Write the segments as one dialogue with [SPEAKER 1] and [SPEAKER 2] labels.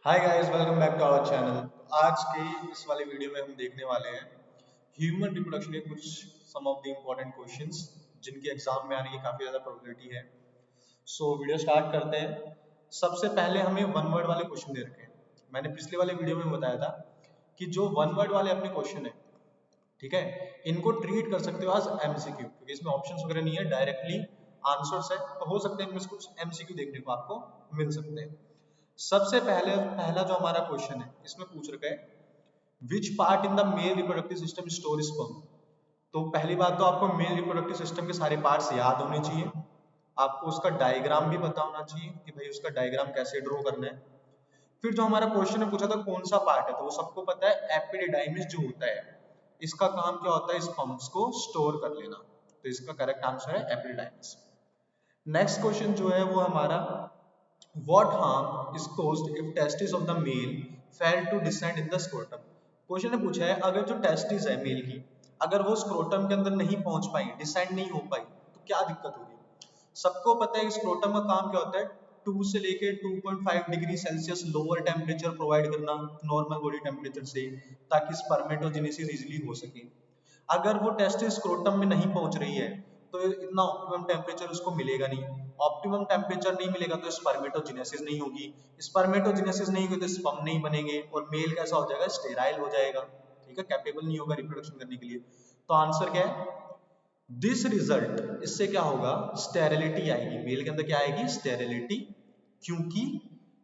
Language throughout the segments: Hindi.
[SPEAKER 1] Hi guys, welcome back to our channel. आज के इस वाले वीडियो में हम देखने वाले हैं ह्यूमन रिप्रोडक्शन के कुछ सम ऑफ द इम्पोर्टेंट क्वेश्चंस जिनके एग्जाम में आने की काफ़ी ज़्यादा प्रोबेबिलिटी है। वीडियो स्टार्ट करते हैं। सबसे पहले हमें वन वर्ड वाले क्वेश्चन दे रखे हैं। मैंने पिछले वाले वीडियो में बताया था कि जो वन वर्ड वाले अपने क्वेश्चन है, ठीक है, इनको ट्रीट कर सकते हो एज एमसीक्यू, क्योंकि इसमें ऑप्शंस वगैरह नहीं है, डायरेक्टली आंसर्स है, तो हो सकते हैं इनमें से कुछ एमसीक्यू देखने को आपको मिल सकते हैं। सबसे पहले पहला जो हमारा क्वेश्चन है इसमें पूछ रखा है which part in the male reproductive system store sperm. तो पहली बात तो आपको मेल रिप्रोडक्टिव सिस्टम के सारे पार्ट्स याद होने चाहिए। आपको उसका डायग्राम भी पता होना चाहिए कि भाई उसका डायग्राम कैसे ड्रॉ करना है। फिर जो हमारा क्वेश्चन है पूछा था कौन सा पार्ट है, तो वो सबको पता है एपिडिडाइमिस जो होता है, इसका काम क्या होता है, स्पर्म्स को स्टोर कर लेना। तो इसका करेक्ट आंसर है एपिडिडाइमिस। नेक्स्ट क्वेश्चन जो है वो हमारा What harm is caused if testes of the male fail to descend in the scrotum? Question ने पूछा है अगर जो टेस्टिस है मेल की, अगर वो स्क्रोटम के अंदर नहीं पहुंच पाई, डिसेंड नहीं हो पाई, तो क्या दिक्कत होगी। सबको पता है स्क्रोटम का काम क्या होता है, 2 से लेके 2.5 degree Celsius lower temperature provide करना नॉर्मल बॉडी टेम्परेचर से, ताकि स्पर्मेटोजेनेसिस इजीली हो सके। अगर वो टेस्ट स्क्रोटम में नहीं पहुंच रही है तो इतना ऑप्टिमम टेम्परेचर उसको मिलेगा नहीं। ऑप्टिमम टेम्परेचर नहीं मिलेगा तो स्पर्मेटोजेनेसिस नहीं होगी। स्पर्मेटोजेनेसिस नहीं होगी तो स्पर्म नहीं बनेंगे और मेल कैसा हो जाएगा, स्टेराइल हो जाएगा। ठीक है, कैपेबल नहीं होगा रिप्रोडक्शन करने के लिए। तो आंसर क्या है, दिस रिजल्ट, इससे क्या होगा, स्टेरिलिटी आएगी। मेल के अंदर क्या आएगी, स्टेरिलिटी, क्योंकि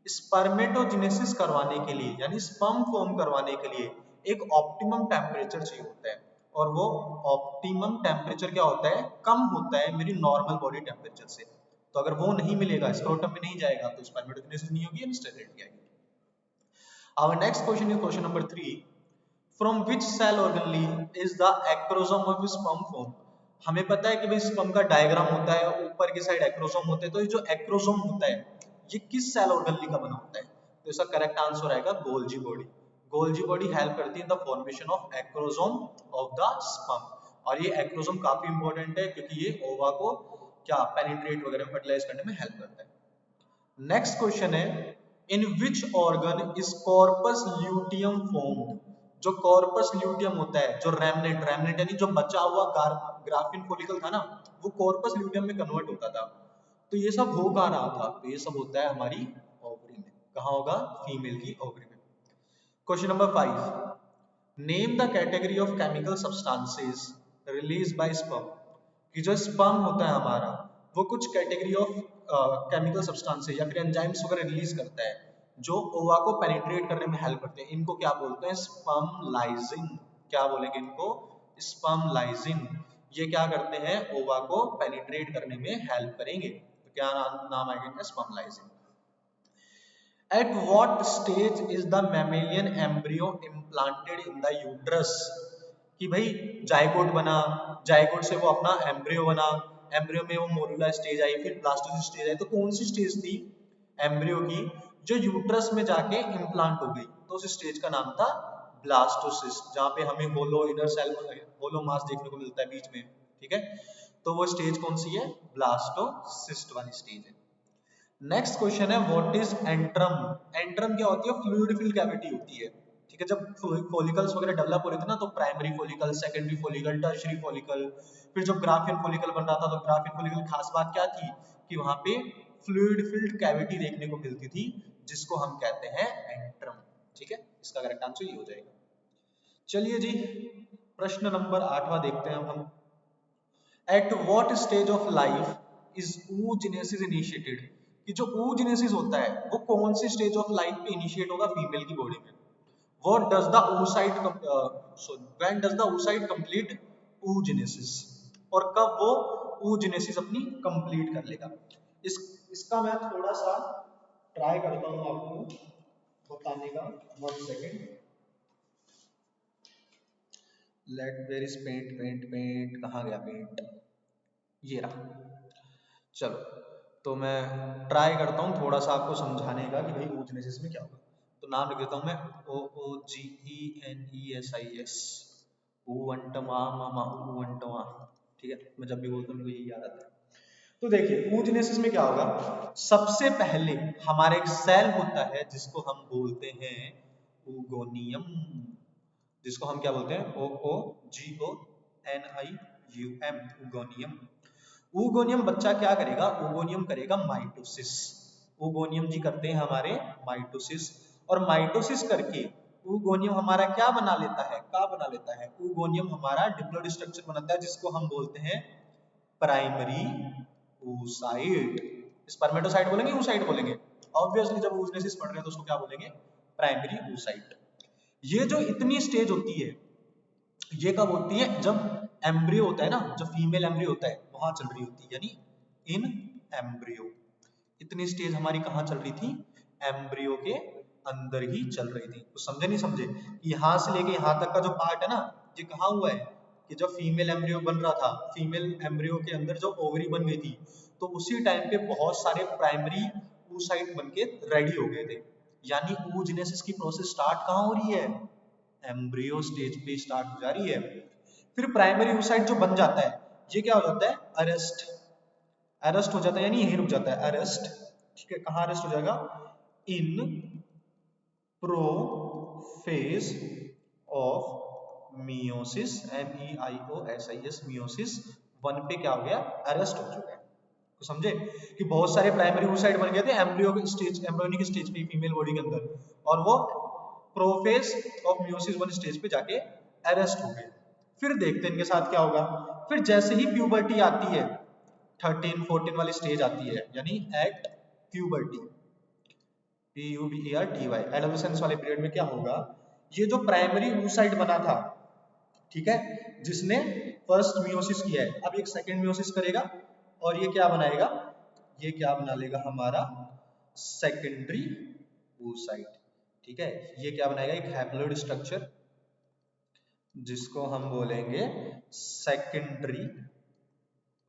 [SPEAKER 1] स्पर्मेटोजेनेसिस करवाने के लिए यानी स्पर्म फॉर्म करवाने के लिए एक ऑप्टिमम टेम्परेचर चाहिए होता है, और वो ऑप्टिमम टेम्परेचर क्या होता है, कम होता है मेरी नॉर्मल बॉडी टेम्परेचर से। तो अगर वो नहीं मिलेगा, स्क्रोटम में नहीं जाएगा, तो स्पर्मेटोजेनेसिस नहीं होगी, स्टेरिलिटी आएगी। Our next question is question number 3. From which cell organelle is the acrosome of sperm formed? हमें पता है कि भाई स्पर्म का डायग्राम होता है, ऊपर की साइड एक्रोसोम होते हैं, तो ये जो एक्रोसोम होता है ये किस सेल ऑर्गेनली का बना होता है। तो इसका करेक्ट आंसर आएगा Golgi body. Golgi body help करती है in the formation of acrosome of the sperm. और ये एक्रोसोम काफी इंपॉर्टेंट है क्योंकि ये ओवा को क्या पेनिट्रेट वगैरह फर्टिलाइज करने में हेल्प करता है। नेक्स्ट क्वेश्चन है in which organ is corpus luteum formed. जो कॉर्पस ल्यूटियम होता है, जो रेमनेट रेमनेट यानी जो बचा हुआ ग्राफिन फॉलिकल था ना, वो कॉर्पस ल्यूटियम में कन्वर्ट होता था। तो ये सब हो कहाँ रहा था, तो ये सब होता है हमारी ओवरी में। कहाँ होगा, फीमेल की ओवरी में। Question number 5, name the category of chemical substances release by sperm. कि जो स्पर्म होता है हमारा, वो कुछ कैटेगरी ऑफ केमिकल सब्सटेंसेस या फिर एंजाइम्स वगैरह रिलीज करता है जो ओवा को पेनिट्रेट करने में हेल्प करते हैं। इनको क्या बोलते हैं, स्पर्म लाइजिन। क्या बोलेंगे इनको, स्पर्म लाइजिन। ये क्या करते हैं, ओवा को पेनिट्रेट करने में हेल्प करेंगे। तो क्या नाम आएगा इनका, sperm lysine. At what stage is the mammalian embryo implanted in the uterus? कि भाई जायगोट बना, जायगोट से वो अपना एम्ब्रियो बना, एम्ब्रियो में वो मोरुला स्टेज आई, फिर ब्लास्टोसिस स्टेज आई। तो कौन सी स्टेज थी एम्ब्रियो की, जो यूट्रस में जाके इम्प्लांट हो गई, तो उस स्टेज का नाम था ब्लास्टोसिस, जहाँ पे हमें होलो इनर सेल, होलो मास देखने को मिलता है बीच में। ठीक है, तो वो स्टेज कौन सी है, ब्लास्टोसिस्ट वाली स्टेज है। नेक्स्ट क्वेश्चन है व्हाट इज एंट्रम। एंट्रम क्या होती है, फ्लूइड फिल्ड कैविटी होती है। ठीक है, जब फॉलिकल्स वगैरह डेवलप हो रहे थे ना, तो primary follicle, secondary follicle, tertiary follicle, फिर जब ग्राफियन फॉलिकल बन रहा था, तो ग्राफियन फॉलिकल खास बात क्या थी कि वहां पे फ्लूइड फिल्ड कैविटी देखने को मिलती थी, जिसको हम कहते हैं एंट्रम। ठीक है, इसका करेक्ट आंसर ये हो जाएगा। चलिए जी, प्रश्न नंबर 8वां देखते हैं अब हम। At what stage of life is oogenesis initiated. कि जो oogenesis होता है वो कौन सी स्टेज ऑफ लाइफ पे इनिशिएट होगा फीमेल की बॉडी में। What does the oocyte when does the oocyte complete oogenesis, और कब वो oogenesis अपनी कंप्लीट कर लेगा। इसका मैं थोड़ा सा ट्राई करता हूँ आपको बताने का। 1 second, let where is paint paint paint, कहाँ गया पेंट, ये रहा। चलो, तो मैं ट्राई करता हूँ थोड़ा सा आपको समझाने का कि भाई oogenesis में क्या होगा। तो नाम लिख देता हूँ मैं, OOGENESIS, ऊवंटमा मामा ऊवंटमा। ठीक है, मैं जब भी बोलता हूँ मुझे यही याद आता है। तो देखिए oogenesis में क्या होगा, सबसे पहले हमारा एक सेल होता है जिसको हम बोलते हैं oogoनियम, जिसको हम क्या बोलते हैं OOGONIUM, oogoनियम। oogoनियम बच्चा क्या करेगा, oogoनियम करेगा माइटोसिस। oogoनियम जी करते हैं हमारे माइटोसिस, और माइटोसिस करके oogoनियम हमारा क्या बना लेता है, क्या बना लेता है, oogoनियम हमारा डिप्लॉइड स्ट्रक्चर बनाता है जिसको हम बोलते हैं प्राइमरी oocyte। स्पर्मेटोसाइट बोलेंगे, oocyte बोलेंगे? ऑब्वियसली जब oogenesis पढ़ रहे हैं तो उसको क्या बोलेंगे, प्राइमरी oocyte। ये जो इतनी स्टेज होती है, ये कब होती है, जब एम्ब्रियो होता है ना, जब फीमेल एम्ब्रियो होता है वहां चल रही होती है, यानी इन एम्ब्रियो। इतनी स्टेज हमारी कहाँ चल रही थी, एम्ब्रियो के अंदर ही चल रही थी। तो समझे नहीं समझे कि यहाँ से लेके यहाँ तक का जो पार्ट है ना, ये कहाँ हुआ है कि जब फीमेल एम्ब्रियो बन रहा था, फीमेल एम्ब्रियो के अंदर जो ओवरी बन गई थी, तो उसी टाइम पे बहुत सारे प्राइमरी oocyte बन के रेडी हो गए थे। यानी oogenesis की प्रोसेस स्टार्ट कहाँ हो रही है, एम्ब्रियो स्टेज पे स्टार्ट हो जा रही है। फिर प्राइमरी oocyte जो बन जाता है, ये क्या हो जाता है, अरेस्ट, अरेस्ट हो जाता है, यानी यहीं रुक जाता है, अरेस्ट। ठीक है, कहाँ अरेस्ट हो जाएगा, in prophase of meiosis, MEIOSIS, meiosis 1 पे क्या हो गया, अरेस्ट हो चुका है। तो समझे कि बहुत सारे प्राइमरी oocyte बन गए थे एम्ब्रियो के स्टेज, एम्ब्रियोनिक स्टेज पे, फीमेल बॉडी के अंदर, और वो प्रोफेज ऑफ मियोसिस 1 स्टेज पे जाके अरेस्ट हो गए। फिर देखते हैं इनके साथ क्या होगा। फिर जैसे ही प्यूबर्टी आती है, 13-14 वाली स्टेज आती है, यानी एट प्यूबर्टी, PUBERTY, एडोलेसेंस वाले पीरियड में क्या होगा, ये जो प्राइमरी oocyte बना था, ठीक है, जिसने फर्स्ट मियोसिस किया है, अब एक सेकंड मियोसिस करेगा, और ये क्या बनाएगा, ये क्या बना लेगा हमारा सेकेंडरी oocyte। ठीक है, ये क्या बनाएगा, एक हैप्लोइड स्ट्रक्चर जिसको हम बोलेंगे सेकेंडरी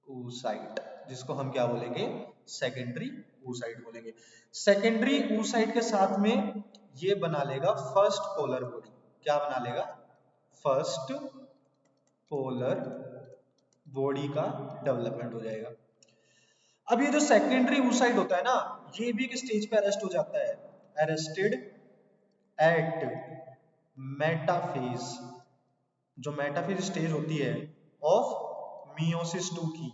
[SPEAKER 1] oocyte, जिसको हम क्या बोलेंगे, सेकेंडरी oocyte बोलेंगे। सेकेंडरी oocyte के साथ में ये बना लेगा फर्स्ट पोलर बॉडी। क्या बना लेगा, फर्स्ट पोलर बॉडी का डेवलपमेंट हो जाएगा। अब ये जो सेकेंडरी oocyte होता है ना, ये भी एक स्टेज पे अरेस्ट हो जाता है, अरेस्टेड एट मेटाफेज, जो मेटाफेज स्टेज होती है ऑफ मियोसिस 2 की।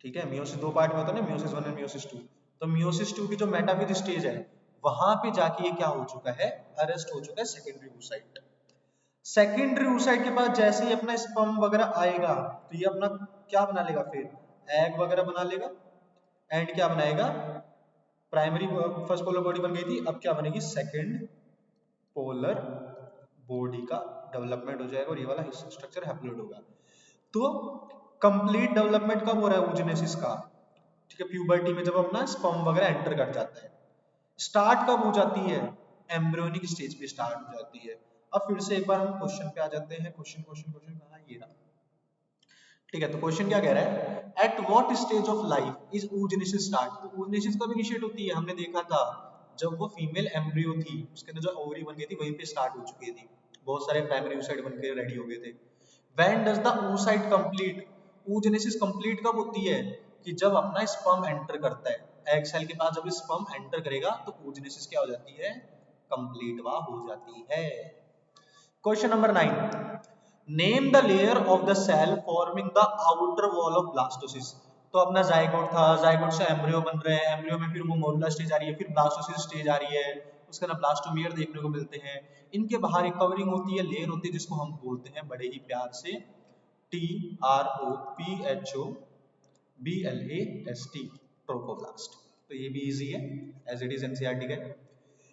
[SPEAKER 1] ठीक है, मियोसिस 2 पार्ट में होता है ना, मियोसिस 1 और मियोसिस 2। तो मियोसिस 2 की जो मेटाफेज स्टेज है, वहां पे जाके ये क्या हो चुका है, अरेस्ट हो चुका है सेकेंडरी oocyte। सेकेंडरी oocyte के पास जैसे ही अपना स्पर्म वगैरह आएगा, तो ये अपना क्या बना लेगा, फिर एग वगैरह बना लेगा, एंड क्या बनाएगा, प्राइमरी फर्स्ट पोलर बॉडी बन गई थी, अब क्या बनेगी, सेकेंड पोलर बॉडी का डेवलपमेंट हो जाएगा, और ये वाला स्ट्रक्चर हैप्लोइड होगा। तो कंप्लीट डेवलपमेंट कब हो रहा है oogenesis का, ठीक है, प्यूबर्टी में, जब अपना स्पर्म वगैरह एंटर कर जाता है। स्टार्ट कब हो जाती है, एम्ब्रियोनिक स्टेज पे स्टार्ट हो जाती है। अब फिर से एक बार हम क्वेश्चन पे आ जाते हैं, क्वेश्चन क्वेश्चन क्वेश्चन कहाँ, ये रहा। ठीक है, तो क्वेश्चन क्या कह रहा है, at what stage of life is oogenesis start. तो oogenesis कब इनिशिएट होती है, हमने देखा था जब वो फीमेल एम्ब्रियो थी, उसके अंदर जो ओवरी बन गई थी, वहीं पे स्टार्ट हो चुकी थी, बहुत सारे प्राइमरी oocyte बन के रेडी हो गए थे। When does the oocyte complete, oogenesis complete कब होती है, कि जब अपना स्पर्म एंटर करता है, एग सेल के पास जब स्पर्म एंटर करेगा, तो oogenesis क्या हो जाती है, कंप्लीट वा हो जाती है। Question number 9, name the layer of the cell forming the outer wall of blastocyst. तो अपना जाइगोट था, जाइगोट से एम्ब्रियो बन रहे हैं, एम्ब्रियो में फिर वो मोरुला स्टेज आ रही है, फिर ब्लास्टोसिस स्टेज आ रही है, उसके अंदर ब्लास्टोमियर देखने को मिलते हैं। इनके बाहर एक कवरिंग होती है, लेयर होती है, जिसको हम बोलते हैं बड़े ही प्यार से TROPHOBLAST, ट्रोपोब्लास्ट। तो ये भी इजी है, एज इट इज एनसीईआरटी का।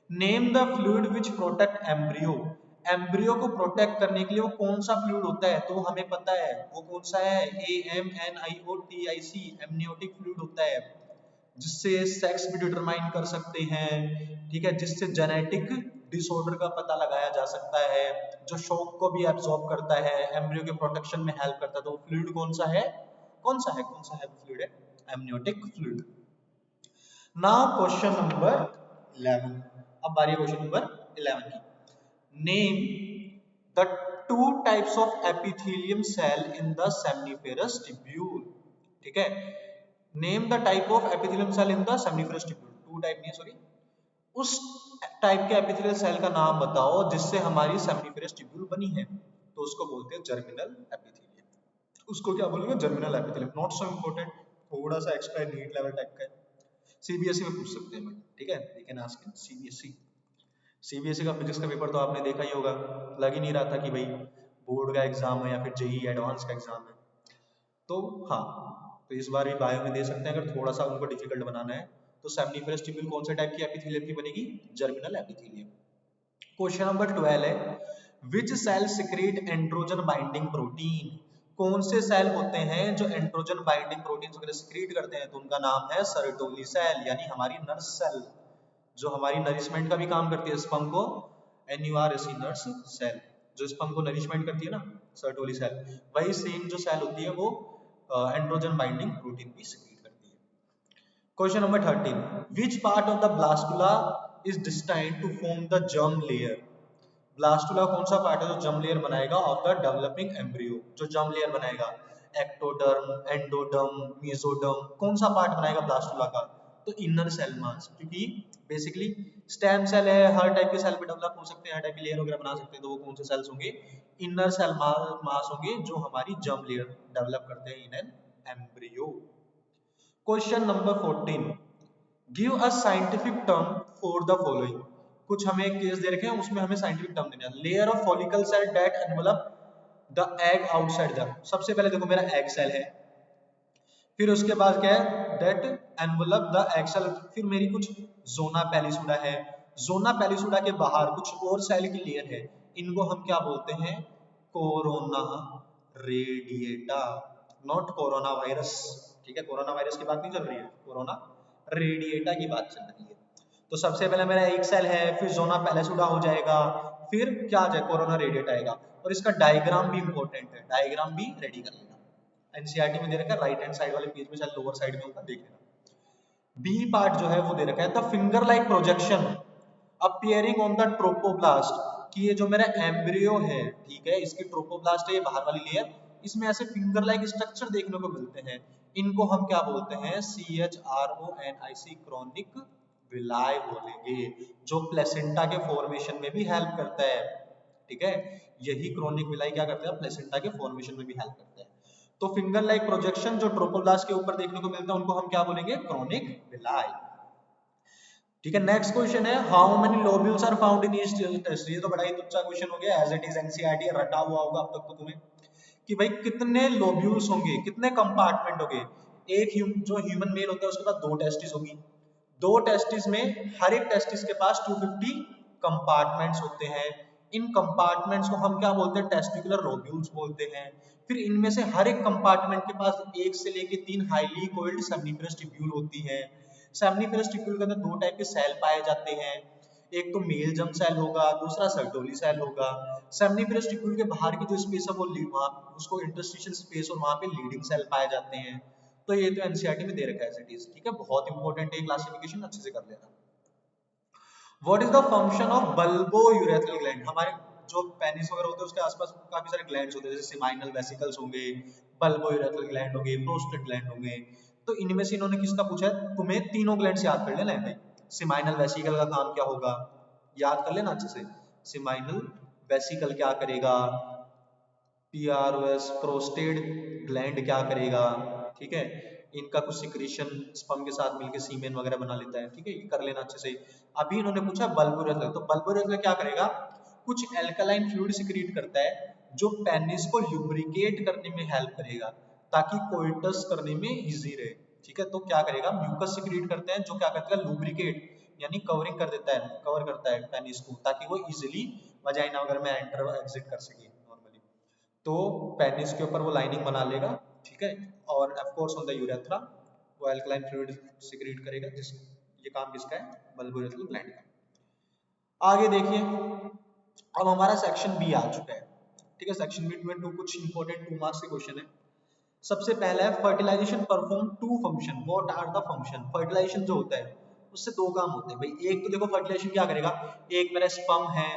[SPEAKER 1] Name the fluid which protect embryo. Embryo को प्रोटेक्ट करने के लिए वो कौन सा फ्लूइड होता है, तो हमें पता है वो कौन सा है, AMNIOTIC, एमनियोटिक फ्लूइड होता है, जिससे सेक्स भी डिटरमाइन कर सकते हैं। ठीक है, जिससे जेनेटिक डिसऑर्डर का पता लगाया जा सकता है, जो शॉक को भी एब्जॉर्ब करता है, एम्ब्रियो के प्रोटेक्शन में हेल्प करता है। तो वो फ्लूइड कौन सा है, कौन सा है, कौन सा है फ्लूइड है, amniotic fluid. Now question number 11, अब बारी है क्वेश्चन नंबर 11 की। Name the 2 types of epithelium cell in the seminiferous tubule. ठीक है, name the type of epithelium cell in the seminiferous tubule, two type नहीं है सॉरी, उस टाइप के एपिथेलियल सेल का नाम बताओ जिससे हमारी सेमनीफरस ट्यूब्यूल बनी है, तो उसको बोलते हैं जर्मिनल एपिथेलियम। उसको क्या बोलेंगे, germinal epithelium. Not so important, थोड़ा सा एक्स्ट्रा नीट लेवल टाइप का है, सीबीएसई में पूछ सकते हैं, ठीक है, you can ask in CBSE. CBSE का फिजिक्स का पेपर तो आपने देखा ही होगा, लग ही नहीं रहा था कि भाई बोर्ड का एग्जाम है या फिर जेई एडवांस का एग्जाम है। तो हाँ, तो इस बार भी बायो में दे सकते हैं अगर थोड़ा सा उनको डिफिकल्ट बनाना है। तो सेमनीफरस ट्यूब्यूल कौन से टाइप की एपिथेलियम की बनेगी, जर्मिनल एपिथेलियम। क्वेश्चन नंबर 12 है, which cell secrete androgen binding protein, कौन से सेल होते हैं जो एंड्रोजन बाइंडिंग प्रोटीन वगैरह सिक्रीट करते हैं, तो उनका नाम है सर्टोली सेल, यानी हमारी नर्स सेल, जो हमारी नरिशमेंट का भी काम करती है स्पर्म को, NURSE नर्स सेल, जो स्पर्म को नरिशमेंट करती है ना, सर्टोली सेल, वही सेम जो सेल होती है वो एंड्रोजन बाइंडिंग प्रोटीन भी सिक्रीट करती है। Question number 13, which part of the blastula is destined to form the germ layer, blastula कौन सा पार्ट है जो जर्म लेयर बनाएगा ऑफ द डेवलपिंग एम्ब्रियो, जो जर्म लेयर बनाएगा, एक्टोडर्म, एंडोडर्म, मेसोडर्म, कौन सा पार्ट बनाएगा ब्लास्टुला का, तो इनर सेल मास, क्योंकि बेसिकली स्टेम सेल है, हर टाइप के सेल पे डेवलप हो सकते हैं, हर टाइप की लेयर वगैरह बना सकते हैं, तो वो कौन से सेल्स होंगे, इनर सेल मास होंगे, जो हमारी जर्म लेयर डेवलप करते हैं in an embryo. Question number 14, give a scientific term for the following, कुछ हमें केस दे रखे हैं उसमें हमें साइंटिफिक टर्म देना है। Layer of follicle cell that envelop the egg outside the, सबसे पहले देखो मेरा एग सेल है, फिर उसके बाद क्या है, that envelop the egg cell, फिर मेरी कुछ जोना पैलिसुडा है, जोना पैलिसुडा के बाहर कुछ और सेल की लेयर है, इनको हम क्या बोलते हैं, corona radiata, not corona virus, ठीक है, कोरोना वायरस की बात नहीं चल रही है, कोरोना रेडिएटा की बात चल रही है। तो सबसे पहले मेरा एक सेल है, फिर जोना पैलिसुडा हो जाएगा, फिर क्या आ जाए, कोरोना रेडिएटा आएगा, और इसका डायग्राम भी इंपॉर्टेंट है, डायग्राम भी रेडी कर लेना, एनसीईआरटी में दे रखा है, राइट हैंड साइड वाले पेज में, शायद लोअर साइड में होगा, देख लेना। बी पार्ट जो है वो दे रखा है, the finger like projection appearing on the trophoblast, कि ये जो मेरा एम्ब्रियो है, ठीक है, इसकी ट्रोपोब्लास्ट है, ये बाहर वाली लेयर, इसमें ऐसे फिंगर लाइक स्ट्रक्चर देखने को मिलते हैं, इनको हम क्या बोलते हैं, CHRONIC, क्रॉनिक विलाय बोलेंगे, जो प्लेसेंटा के फॉर्मेशन में भी हेल्प करता है, ठीक है, यही क्रॉनिक विलाय क्या करता है, प्लेसेंटा के फॉर्मेशन में भी हेल्प करता है। तो फिंगर लाइक प्रोजेक्शन जो ट्रोपोब्लास्ट के ऊपर देखने को मिलता है, उनको हम क्या बोलेंगे, क्रॉनिक विलाय, ठीक है। नेक्स्ट क्वेश्चन है, how many lobules are found in each test, ये तो बड़ा ही तुच्चा क्वेश्चन हो गया, एज इट इज एनसीईआरटी रटा हुआ होगा अब तक तो तुम्हें, कि भाई कितने लोब्यूल्स होंगे, कितने कंपार्टमेंट होंगे, एक जो ह्यूमन मेल होता है उसके पास 2 टेस्टिस होगी, 2 टेस्टिस में हर एक टेस्टिस के पास 250 कंपार्टमेंट्स होते हैं, इन कंपार्टमेंट्स को हम क्या बोलते हैं, टेस्टिकुलर लोब्यूल्स बोलते हैं। फिर इनमें से हर एक कंपार्टमेंट के पास 1 से लेके 3 हाईली कोइल्ड सेमनीफरस ट्यूब्यूल होती है। सेमनीफरस ट्यूब्यूल के अंदर 2 टाइप के सेल पाए जाते हैं, एक तो मेल जर्म सेल होगा, दूसरा सर्टोली सेल होगा। सेमनीफरस ट्यूब्यूल के बाहर की जो स्पेस है वो वहां उसको इंटरस्टिशियल स्पेस, और वहां पे लीडिंग सेल पाए जाते हैं। तो ये तो एनसीईआरटी में दे रखा है एज इट इज, ठीक है, बहुत इंपॉर्टेंट है क्लासिफिकेशन, अच्छे से कर लेना। What is the function of bulbourethral gland, हमारे जो पेनिस वगैरह होते हैं उसके आसपास काफी सारे ग्लैंड्स होते हैं, जैसे सेमाइनल वेसिकल्स होंगे, बल्बोयूरेथ्रल ग्लैंड होंगे, प्रोस्टेट ग्लैंड होंगे। तो इनमें से इन्होंने किसका पूछा है, तुम्हें तीनों ग्लैंड्स याद कर लेना है भाई। सेमाइनल वेसिकल का काम क्या होगा, याद कर लेना अच्छे से, सेमाइनल वेसिकल क्या करेगा, PROS प्रोस्टेट ग्लैंड क्या करेगा, ठीक है, इनका कुछ सिक्रीशन स्पर्म के साथ मिलकर सीमेन वगैरह बना लेता है, ठीक है, ये कर लेना अच्छे से। अभी इन्होंने पूछा बल्बोरेथ्रल, तो बल्बोरेथ्रल क्या करेगा, कुछ एल्कलाइन फ्लूइड सिक्रीट करता है जो पेनिस को ल्यूब्रिकेट करने में हेल्प करेगा, ताकि कोइटस करने में इजी रहे, ठीक है। तो क्या करेगा, म्यूकस सिक्रीट करते हैं जो क्या करता है, लुब्रिकेट, यानी कवरिंग कर देता है, कवर करता है पेनिस को, ताकि वो इजीली वजाइना वगैरह में एंटर एग्जिट कर सके नॉर्मली। तो पेनिस के ऊपर वो लाइनिंग बना लेगा, ठीक है, और of course on the urethra वो अल्कलाइन फ्लूइड सिक्रीट करेगा, जिस ये काम किसका है, बल्बोरेथ्रल ग्लैंड का। आगे देखिए, अब हमारा सेक्शन बी आ चुका है, ठीक है, सेक्शन बी में कुछ इंपॉर्टेंट 2 मार्क्स के क्वेश्चन है। सबसे पहला है, fertilisation perform 2 function, what are the function, fertilisation जो होता है उससे 2 काम होते हैं भाई। एक तो देखो फर्टिलाइजेशन क्या करेगा, एक मेरा स्पर्म है,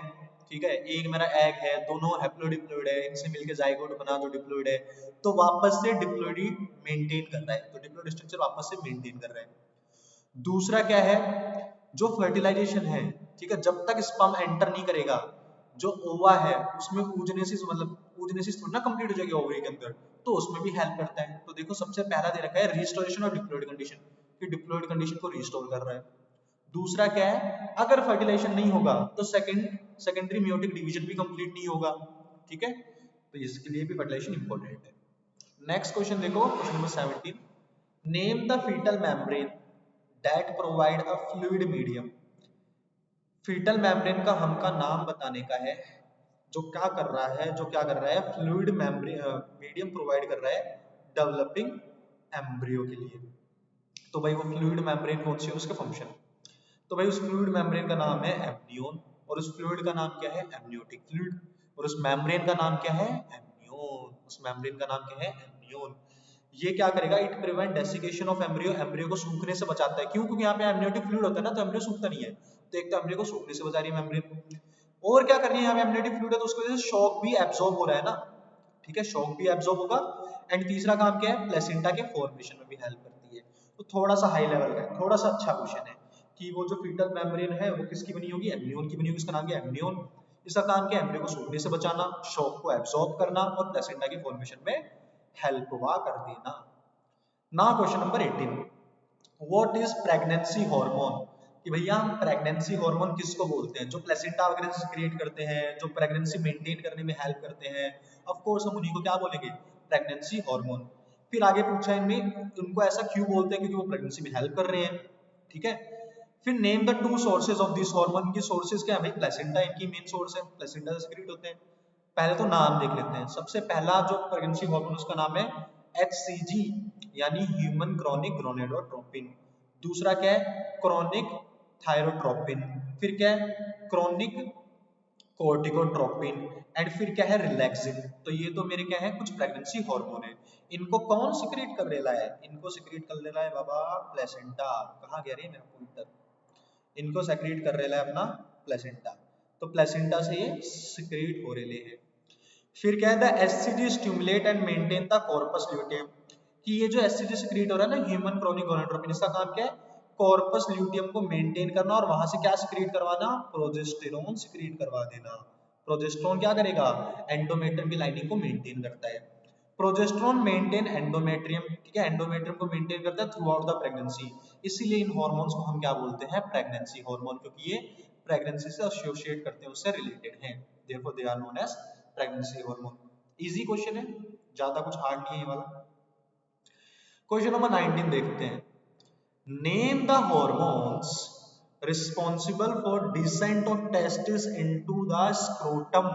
[SPEAKER 1] ठीक है, एक मेरा एग है, दोनों हैप्लोडिप्लॉइड है, इनसे मिलके जाइगोट बना जो डिप्लॉइड है, तो वापस से डिप्लॉइड ही मेंटेन कर रहा है, तो डिप्लॉइड स्ट्रक्चर वापस से मेंटेन कर रहा है। दूसरा क्या है, जो फर्टिलाइजेशन है, ठीक है, जब तक स्पर्म एंटर नहीं करेगा, जो ओवा है उसमें oogenesis, मतलब oogenesis थोड़ी ना कंप्लीट हो जाएगी ओवरी के अंदर, तो उसमें भी हेल्प करता है। तो देखो सबसे पहला दे रखा है रिस्टोरेशन ऑफ डिप्लॉइड कंडीशन, कि डिप्लॉइड कंडीशन को रिस्टोर कर रहा है। दूसरा क्या है, अगर फर्टिलाइजेशन नहीं होगा तो सेकेंडरी मियोटिक डिवीजन भी कंप्लीट नहीं होगा, ठीक है, तो इसके लिए भी फर्टिलाइजेशन इंपॉर्टेंट है। नेक्स्ट क्वेश्चन देखो, question number 17, name the foetal membrane that provide a fluid medium. Foetal membrane का हमका नाम बताने का है, जो क्या कर रहा है, फ्लूइड मेम्ब्रेन मीडियम प्रोवाइड कर रहा है डेवलपिंग एम्ब्रियो के लिए। तो भाई वो फ्लूइड मेम्ब्रेन कौन सी है, उसका फंक्शन, तो भाई उस फ्लूइड मेम्ब्रेन का नाम है एम्नियोन, और उस फ्लूइड का नाम क्या है, एमनियोटिक फ्लूइड, और उस मेम्ब्रेन का नाम क्या है, एम्नियोन, उस मेम्ब्रेन का नाम क्या है, एम्नियोन। ये क्या करेगा, it prevent desiccation of embryo, embryo को सूखने से बचाता है, क्यों, क्योंकि यहाँ पे एमनियोटिक फ्लूइड होता है ना, तो एम्ब्रियो सूखता नहीं है, तो एक तो एम्ब्रियो को सूखने से बचा रही है मेम्ब्रेन, और क्या कर रही है यहाँ पे एमनियोटिक फ्लूइड है तो उसकी वजह से शॉक भी एब्जॉर्ब हो रहा है ना, ठीक है, शॉक भी एब्जॉर्ब होगा। एंड तीसरा काम क्या है, प्लेसेंटा के फॉर्मेशन में भी हेल्प करती है। तो थोड़ा सा हाई लेवल का है, थोड़ा सा अच्छा क्वेश्चन है कि वो जो फीटल मेम्ब्रेन है वो किसकी बनी होगी, एम्नियोन की बनी होगी, इसका नाम क्या है, एम्नियोन। इसका काम क्या है, एम्ब्रियो को सूखने से बचाना, शॉक को एब्जॉर्ब करना और प्लेसेंटा के फॉर्मेशन में हेल्प हुआ कर देना। Now question number 18, what is pregnancy hormone, कि भैया हम प्रेगनेंसी हार्मोन किसको बोलते हैं, जो प्लेसेंटा वगैरह से क्रिएट करते हैं, जो प्रेगनेंसी मेंटेन करने में हेल्प करते हैं, ऑफ कोर्स हम उन्हीं को क्या बोलेंगे, प्रेगनेंसी हार्मोन। फिर आगे पूछा इनमें उनको ऐसा क्यों बोलते हैं, क्योंकि वो प्रेगनेंसी में हेल्प कर रहे हैं, ठीक है। फिर name the two sources of this hormone, की सोर्सेज क्या है भाई, प्लेसेंटा इनकी मेन सोर्स है, प्लेसेंटा से सीक्रेट होते हैं। पहले तो नाम देख लेते हैं, सबसे पहला जो प्रेगनेंसी हार्मोन उसका नाम है HCG, यानी ह्यूमन क्रॉनिक गोनेडोट्रोपिन। दूसरा क्या है, क्रॉनिक थायरोट्रोपिन। फिर क्या है, क्रॉनिक कोर्टिकोट्रोपिन। एंड फिर क्या है, रिलैक्सिन। तो ये तो मेरे क्या है, कुछ प्रेगनेंसी हार्मोन है। इनको कौन सिक्रेट कर रहा है, इनको सिक्रेट कर रहा है बाबा प्लेसेंटा। कहाँ गया रे मेरा पॉइंटर, इनको सेक्रेट कर रहा है अपना प्लेसेंटा, तो प्लेसेंटा से ये सिक्रेट हो रहे हैं। फिर क्या है, the SCG stimulate and maintain the corpus luteum, कि ये जो एससीजी सिक्रेट हो रहा है ना, ह्यूमन क्रॉनिक गोनेडोट्रोपिन, इसका काम क्या है, कॉर्पस ल्यूटियम को मेंटेन करना और वहां से क्या सिक्रेट करवाना, प्रोजेस्टेरोन सिक्रेट करवा देना। प्रोजेस्टेरोन क्या करेगा, एंडोमेट्रियम की लाइनिंग को मेंटेन करता है। प्रोजेस्टेरोन मेंटेन एंडोमेट्रियम, ठीक है, एंडोमेट्रियम को मेंटेन करता है थ्रू आउट द प्रेगनेंसी। इसीलिए इन हार्मोन्स को हम क्या बोलते हैं, प्रेगनेंसी हार्मोन, क्योंकि ये प्रेगनेंसी से एसोसिएट करते हैं, उससे रिलेटेड हैं, therefore they are known as pregnancy hormone. Easy question है, ज्यादा कुछ हार्ड नहीं है ये वाला। क्वेश्चन नंबर 19 देखते हैं, name the hormones responsible for descent of testis into the scrotum.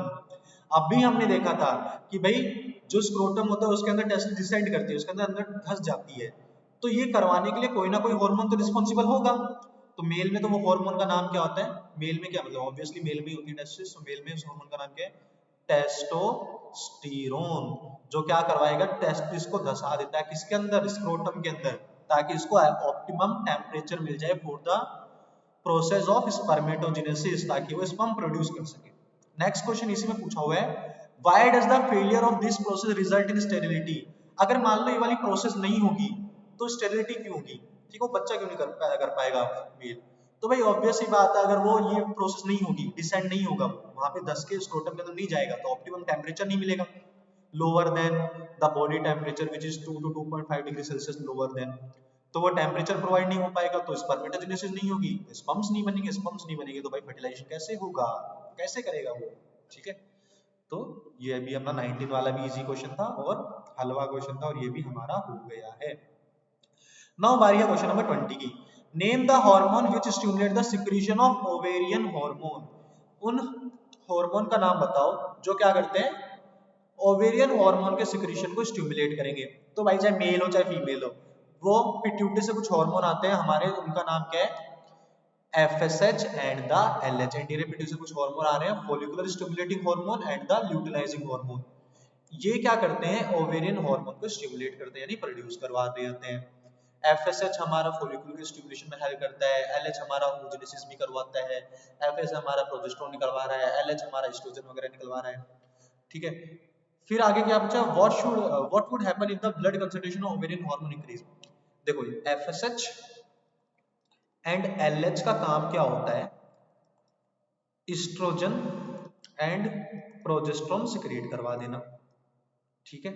[SPEAKER 1] अभी हमने देखा था कि भाई जो स्क्रोटम होता है उसके अंदर टेस्टिस डिसेंट करती है, उसके अंदर धंस जाती है, तो ये करवाने के लिए कोई ना कोई हार्मोन तो रिस्पॉन्सिबल होगा। तो मेल में तो वो हार्मोन का नाम क्या होता है, मेल में क्या मतलब, ऑब्वियसली मेल में होती है टेस्टिस, तो मेल में उस हार्मोन का नाम क्या है, टेस्टोस्टेरोन, जो क्या करवाएगा, टेस्टिस को धसा देता है, किसके अंदर, स्क्रोटम के अंदर, ताकि इसको ऑप्टिमम टेम्परेचर मिल जाए for the process of spermatogenesis, ताकि वो स्पर्म प्रोड्यूस कर सके। नेक्स्ट क्वेश्चन इसी में पूछा हुआ है, why does the failure of this process result in sterility. अगर मान लो ये वाली प्रोसेस नहीं होगी तो स्टेरिलिटी क्यों होगी, ठीक है, बच्चा क्यों नहीं कर पाएगा मेल। तो भाई ऑब्वियस ही बात है, अगर वो ये प्रोसेस नहीं होगी, डिसेंड नहीं होगा, वहां पे 10 के स्क्रोटम के अंदर नहीं जाएगा, तो ऑप्टिमम टेम्परेचर नहीं मिलेगा, lower than the body temperature which is 2 to 2.5 degree Celsius lower than, तो वो टेम्परेचर प्रोवाइड नहीं हो पाएगा, तो स्पर्मेटोजेनेसिस नहीं होगी, स्पर्म्स नहीं बनेंगे, स्पर्म्स नहीं बनेंगे तो भाई फर्टिलाइजेशन कैसे होगा, कैसे करेगा वो, ठीक है। तो ये भी अपना 19 वाला भी इजी क्वेश्चन था और हलवा क्वेश्चन था, और ये भी हमारा हो गया है। नाउ बारी है क्वेश्चन नंबर 20 की, name the hormone which stimulate the secretion of ovarian hormone. उन हार्मोन का नाम बताओ जो क्या करते हैं, ओवेरियन हार्मोन के सिक्रीशन को स्टिमुलेट करेंगे। तो भाई चाहे मेल हो चाहे फीमेल हो, वो पिट्यूटरी से कुछ हार्मोन आते हैं हमारे, उनका नाम क्या है, FSH and the LH। Anterior pituitary से कुछ हार्मोन आ रहे हैं, follicular stimulating hormone and the luteinising hormone. ये क्या करते हैं, ओवेरियन हार्मोन को स्टिमुलेट करते हैं, यानी प्रोड्यूस करवा देते हैं। FSH हमारा फॉलिकुलर स्टिमुलेशन में हेल्प करता है, LH हमारा oogenesis भी करवाता है, FS हमारा प्रोजेस्टेरोन निकलवा रहा है, LH हमारा एस्ट्रोजन वगैरह निकलवा रहा है, ठीक है। फिर आगे क्या पूछा, what would happen if the blood concentration of ovarian hormone increase. देखो FSH एंड LH का काम क्या होता है, एस्ट्रोजन एंड प्रोजेस्टेरोन सिक्रिएट करवा देना, ठीक है।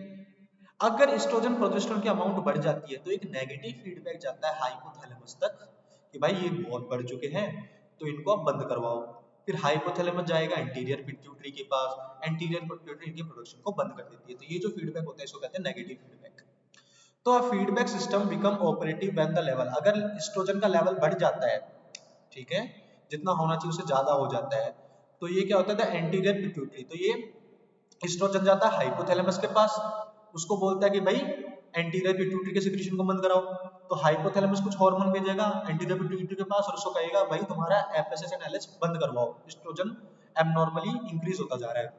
[SPEAKER 1] अगर एस्ट्रोजन प्रोजेस्टेरोन की अमाउंट बढ़ जाती है तो एक नेगेटिव फीडबैक जाता है हाइपोथैलेमस तक कि भाई ये बहुत बढ़ चुके हैं तो इनको अब बंद करवाओ। फिर हाइपोथैलेमस जाएगा एंटीरियर पिट्यूटरी के पास, एंटीरियर पिट्यूटरी इनकी प्रोडक्शन को बंद कर देती है। तो ये जो फीडबैक होता है इसको कहते हैं नेगेटिव फीडबैक। तो a feedback system become operative when the level, अगर एस्ट्रोजन का लेवल बढ़ जाता है, ठीक है, जितना होना चाहिए उससे ज्यादा हो जाता है, तो ये क्या होता है, द एंटीरियर पिट्यूटरी, तो ये एस्ट्रोजन जाता है हाइपोथैलेमस के पास, उसको बोलता है कि भाई एंटीरियर पिट्यूटरी के सिक्रीशन को बंद कराओ। तो हाइपोथैलेमस कुछ हार्मोन भेजेगा एंटीरियर पिट्यूटरी के पास और उसको कहेगा भाई तुम्हारा FSH एंड LH बंद करवाओ, एस्ट्रोजन एबनॉर्मली इंक्रीज होता जा रहा है।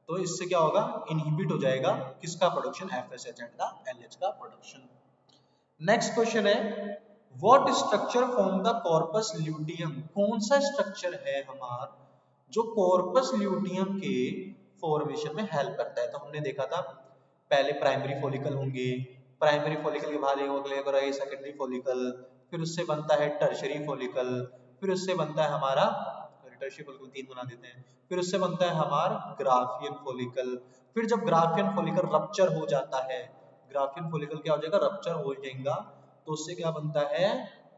[SPEAKER 1] तो इससे क्या होगा, इनहिबिट हो जाएगा किसका production, FSH and the LH का प्रोडक्शन। नेक्स्ट क्वेश्चन है, what structure form the corpus luteum, कौन सा स्ट्रक्चर है हमारा जो कॉर्पस ल्यूटियम के फॉर्मेशन में हेल्प करता है। तो हमने देखा था पहले प्राइमरी फॉलिकल होंगे, प्राइमरी फॉलिकल के बाद एक सेकेंडरी फॉलिकल, फिर उससे बनता है टर्शरी फॉलिकल, फिर उससे बनता है हमारा टर्शरी फॉलिकल 3 बना देते हैं, फिर उससे बनता है हमारा ग्राफियन फॉलिकल। फिर जब ग्राफियन फॉलिकल रप्चर हो जाता है, ग्राफियन फॉलिकल क्या हो जाएगा, रप्चर हो जाएगा, तो उससे क्या बनता है,